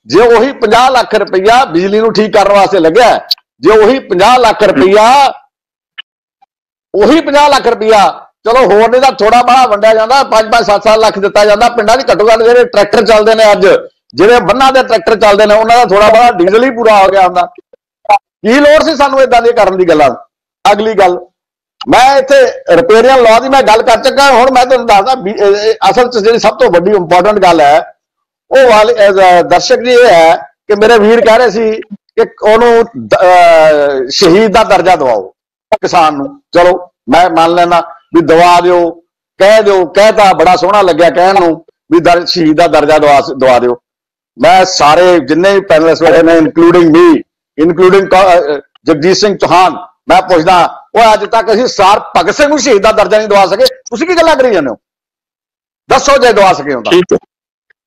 ਜੇ ਉਹੀ 50 ਲੱਖ ਰੁਪਇਆ ਬਿਜਲੀ ਨੂੰ ਠੀਕ ਕਰਨ ਵਾਸਤੇ ਲੱਗਿਆ, ਜੇ ਉਹੀ 50 ਲੱਖ ਰੁਪਇਆ ਚਲੋ ਹੋਰ ਨਹੀਂ ਤਾਂ ਥੋੜਾ ਬੜਾ ਵੰਡਿਆ ਜਾਂਦਾ, 5-5 7-7 ਲੱਖ ਦਿੱਤਾ ਜਾਂਦਾ ਪਿੰਡਾਂ 'ਚ। ਘੱਟੋ ਘੱਟ ਜਿਹੜੇ ਟਰੈਕਟਰ ਚੱਲਦੇ ਨੇ ਅੱਜ, ਜਿਹੜੇ ਬੰਨਾਂ ਦੇ ਟਰੈਕਟਰ ਚੱਲਦੇ ਨੇ, ਉਹਨਾਂ ਦਾ ਥੋੜਾ ਬੜਾ ਡੀਜ਼ਲ ਹੀ ਪੂਰਾ ਹੋ ਗਿਆ ਹੁੰਦਾ। ਕੀ ਲੋੜ ਸੀ ਸਾਨੂੰ ਇਦਾਂ ਦੀ ਕਰਨ ਦੀ ਗੱਲਾਂ? ਅਗਲੀ ਗੱਲ, ਮੈਂ ਇੱਥੇ ਰਿਪੇਰੀਅਨ ਲਾਅ ਦੀ ਮੈਂ ਗੱਲ ਕਰ ਚੁੱਕਾ। ਹੁਣ ਮੈਂ ਤੁਹਾਨੂੰ ਦੱਸਦਾ ਅਸਲ 'ਚ ਜਿਹੜੀ ਸਭ ਤੋਂ ਵੱਡੀ ਇੰਪੋਰਟੈਂਟ ਗੱਲ ਹੈ ਉਹ ਵਾਲੇ ਦਰਸ਼ਕ ਜੀ ਇਹ ਹੈ ਕਿ ਮੇਰੇ ਵੀਰ ਕਹਿ ਰਹੇ ਸੀ ਕਿ ਉਹਨੂੰ ਸ਼ਹੀਦ ਦਾ ਦਰਜਾ ਦਿਵਾਓ ਕਿਸਾਨ ਨੂੰ। ਚਲੋ ਮੈਂ ਮੰਨ ਲੈਣਾ ਵੀ ਦਵਾ ਦਿਓ, ਕਹਿਤਾ ਬੜਾ ਸੋਹਣਾ ਲੱਗਿਆ ਕਹਿਣ ਨੂੰ ਵੀ ਸ਼ਹੀਦ ਦਾ ਦਰਜਾ ਦਵਾ ਦਿਓ। ਮੈਂ ਸਾਰੇ ਜਿੰਨੇ ਵੀ ਪੈਨਲਿਸਟ ਬੈਠੇ ਨੇ, ਇਨਕਲੂਡਿੰਗ ਜਗਜੀਤ ਸਿੰਘ ਚੌਹਾਨ, ਮੈਂ ਪੁੱਛਦਾ ਉਹ ਅੱਜ ਤੱਕ ਅਸੀਂ ਸਰ ਭਗਤ ਸਿੰਘ ਨੂੰ ਸ਼ਹੀਦ ਦਾ ਦਰਜਾ ਨਹੀਂ ਦਵਾ ਸਕੇ। ਤੁਸੀਂ ਕੀ ਗੱਲਾਂ ਕਰੀ ਜਾਂਦੇ ਹੋ? ਦੱਸੋ ਜੇ ਦਵਾ ਸਕੇ ਹੁੰਦਾ।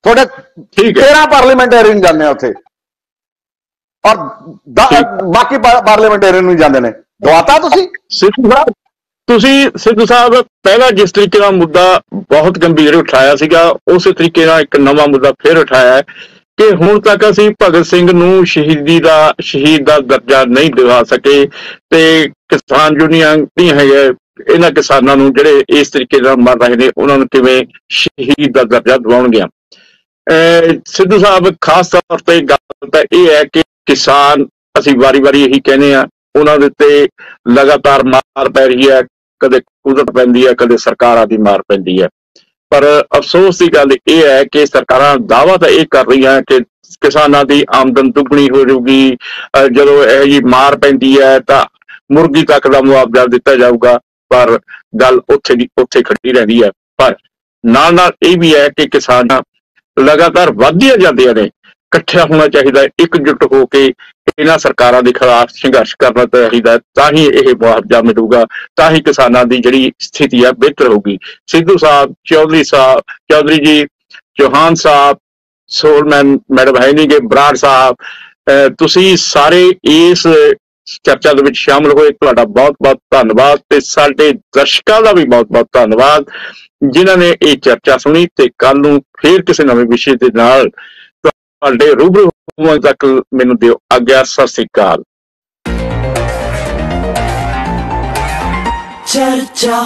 ਤੁਹਾਡੇ 13 ਪਾਰਲੀਮੈਂਟੇਰੀਅਨ ਜਾਂਦੇ ਆ ਉੱਥੇ, ਔਰ ਬਾਕੀ ਪਾਰਲੀਮੈਂਟੇਰੀਅਨ ਨੂੰ ਜਾਂਦੇ ਨੇ। ਦਵਾਤਾ ਤੁਸੀਂ? ਸਿੱਧੂ ਸਾਹਿਬ ਪਹਿਲਾਂ ਜਿਸ ਤਰੀਕੇ ਦਾ ਮੁੱਦਾ ਬਹੁਤ ਗੰਭੀਰ ਉਠਾਇਆ ਸੀਗਾ, ਉਸੇ ਤਰੀਕੇ ਨਾਲ ਇੱਕ ਨਵਾਂ ਮੁੱਦਾ ਫਿਰ ਉਠਾਇਆ ਹੈ ਕਿ ਹੁਣ ਤੱਕ ਅਸੀਂ ਭਗਤ ਸਿੰਘ ਨੂੰ ਸ਼ਹੀਦ ਦਾ ਦਰਜਾ ਨਹੀਂ ਦਿਵਾ ਸਕੇ, ਤੇ ਕਿਸਾਨ ਯੂਨੀਅਨ ਨਹੀਂ ਹੈਗੇ, ਇਹਨਾਂ ਕਿਸਾਨਾਂ ਨੂੰ ਜਿਹੜੇ ਇਸ ਤਰੀਕੇ ਨਾਲ ਮਰ ਰਹੇ ਨੇ ਉਹਨਾਂ ਨੂੰ ਕਿਵੇਂ ਸ਼ਹੀਦ ਦਾ ਦਰਜਾ ਦਿਵਾਉਣਗੇ। ਸਿੱਧੂ ਸਾਹਿਬ ਖਾਸ ਤੌਰ ਤੇ ਗੱਲ ਤਾਂ ਇਹ ਹੈ ਕਿ ਕਿਸਾਨ, ਅਸੀਂ ਵਾਰੀ ਇਹੀ ਕਹਿੰਦੇ ਆ, ਉਹਨਾਂ ਦੇ ਉੱਤੇ ਲਗਾਤਾਰ ਮਾਰ ਪੈ ਰਹੀ ਹੈ, ਕਦੇ ਕੁਦਰਤ ਪੈਂਦੀ ਹੈ, ਕਦੇ ਸਰਕਾਰਾਂ ਦੀ ਮਾਰ ਪੈਂਦੀ ਹੈ। ਪਰ ਅਫਸੋਸ ਦੀ ਗੱਲ ਇਹ ਹੈ ਕਿ ਸਰਕਾਰਾਂ ਦਾਅਵਾ ਤਾਂ ਇਹ ਕਰ ਰਹੀਆਂ ਕਿ ਕਿਸਾਨਾਂ ਦੀ ਆਮਦਨ ਦੁੱਗਣੀ ਹੋ ਜਾਊਗੀ, ਜਦੋਂ ਇਹ ਜੀ ਮਾਰ ਪੈਂਦੀ ਹੈ ਤਾਂ ਮੁਰਗੀ ਤੱਕ ਦਾ ਮੁਆਵਜ਼ਾ ਦਿੱਤਾ ਜਾਊਗਾ, ਪਰ ਗੱਲ ਉੱਥੇ ਖੜੀ ਰਹਿੰਦੀ ਹੈ। ਪਰ ਨਾਲ ਇਹ ਵੀ ਹੈ ਕਿ ਕਿਸਾਨ ਲਗਾਤਾਰ ਵੱਧਦੀਆਂ ਜਾਂਦੀਆਂ ਨੇ। ਇਕੱਠਿਆ ਹੋਣਾ ਚਾਹੀਦਾ, ਇਕਜੁੱਟ ਹੋ ਕੇ ਇਹਨਾਂ ਸਰਕਾਰਾਂ ਦੇ ਖਿਲਾਫ ਸੰਘਰਸ਼ ਕਰਨਾ ਚਾਹੀਦਾ, ਤਾਂ ਹੀ ਇਹ ਮੁਆਵਜ਼ਾ ਮਿਲੂਗਾ, ਤਾਂ ਹੀ ਕਿਸਾਨਾਂ ਦੀ ਜਿਹੜੀ ਸਥਿਤੀ ਹੈ ਬਿਹਤਰ ਹੋਊਗੀ। ਸਿੱਧੂ ਸਾਹਿਬ, ਚੌਧਰੀ ਜੀ, ਚੌਹਾਨ ਸਾਹਿਬ, ਸੋਲਮੈਨ ਮੈਡਮ ਹੈ ਨਹੀਂ ਗੇ, ਬਰਾੜ ਸਾਹਿਬ, ਤੁਸੀਂ ਸਾਰੇ ਇਸ ਚਰਚਾ ਦੇ ਵਿੱਚ ਸ਼ਾਮਲ ਹੋਏ, ਤੁਹਾਡਾ ਬਹੁਤ ਧੰਨਵਾਦ। ਤੇ ਸਾਡੇ ਦਰਸ਼ਕਾਂ ਦਾ ਵੀ ਬਹੁਤ ਧੰਨਵਾਦ ਜਿਨ੍ਹਾਂ ਨੇ ਇਹ ਚਰਚਾ ਸੁਣੀ। ਤੇ ਕੱਲ ਨੂੰ ਫੇਰ ਕਿਸੇ ਨਵੇਂ ਵਿਸ਼ੇ ਦੇ ਨਾਲ ਤੁਹਾਡੇ ਰੂਬਰੂ ਹੋਣ ਤੱਕ ਮੈਨੂੰ ਦਿਓ ਆਗਿਆ। ਸਤਿ ਸ੍ਰੀ ਅਕਾਲ। ਚਰਚਾ।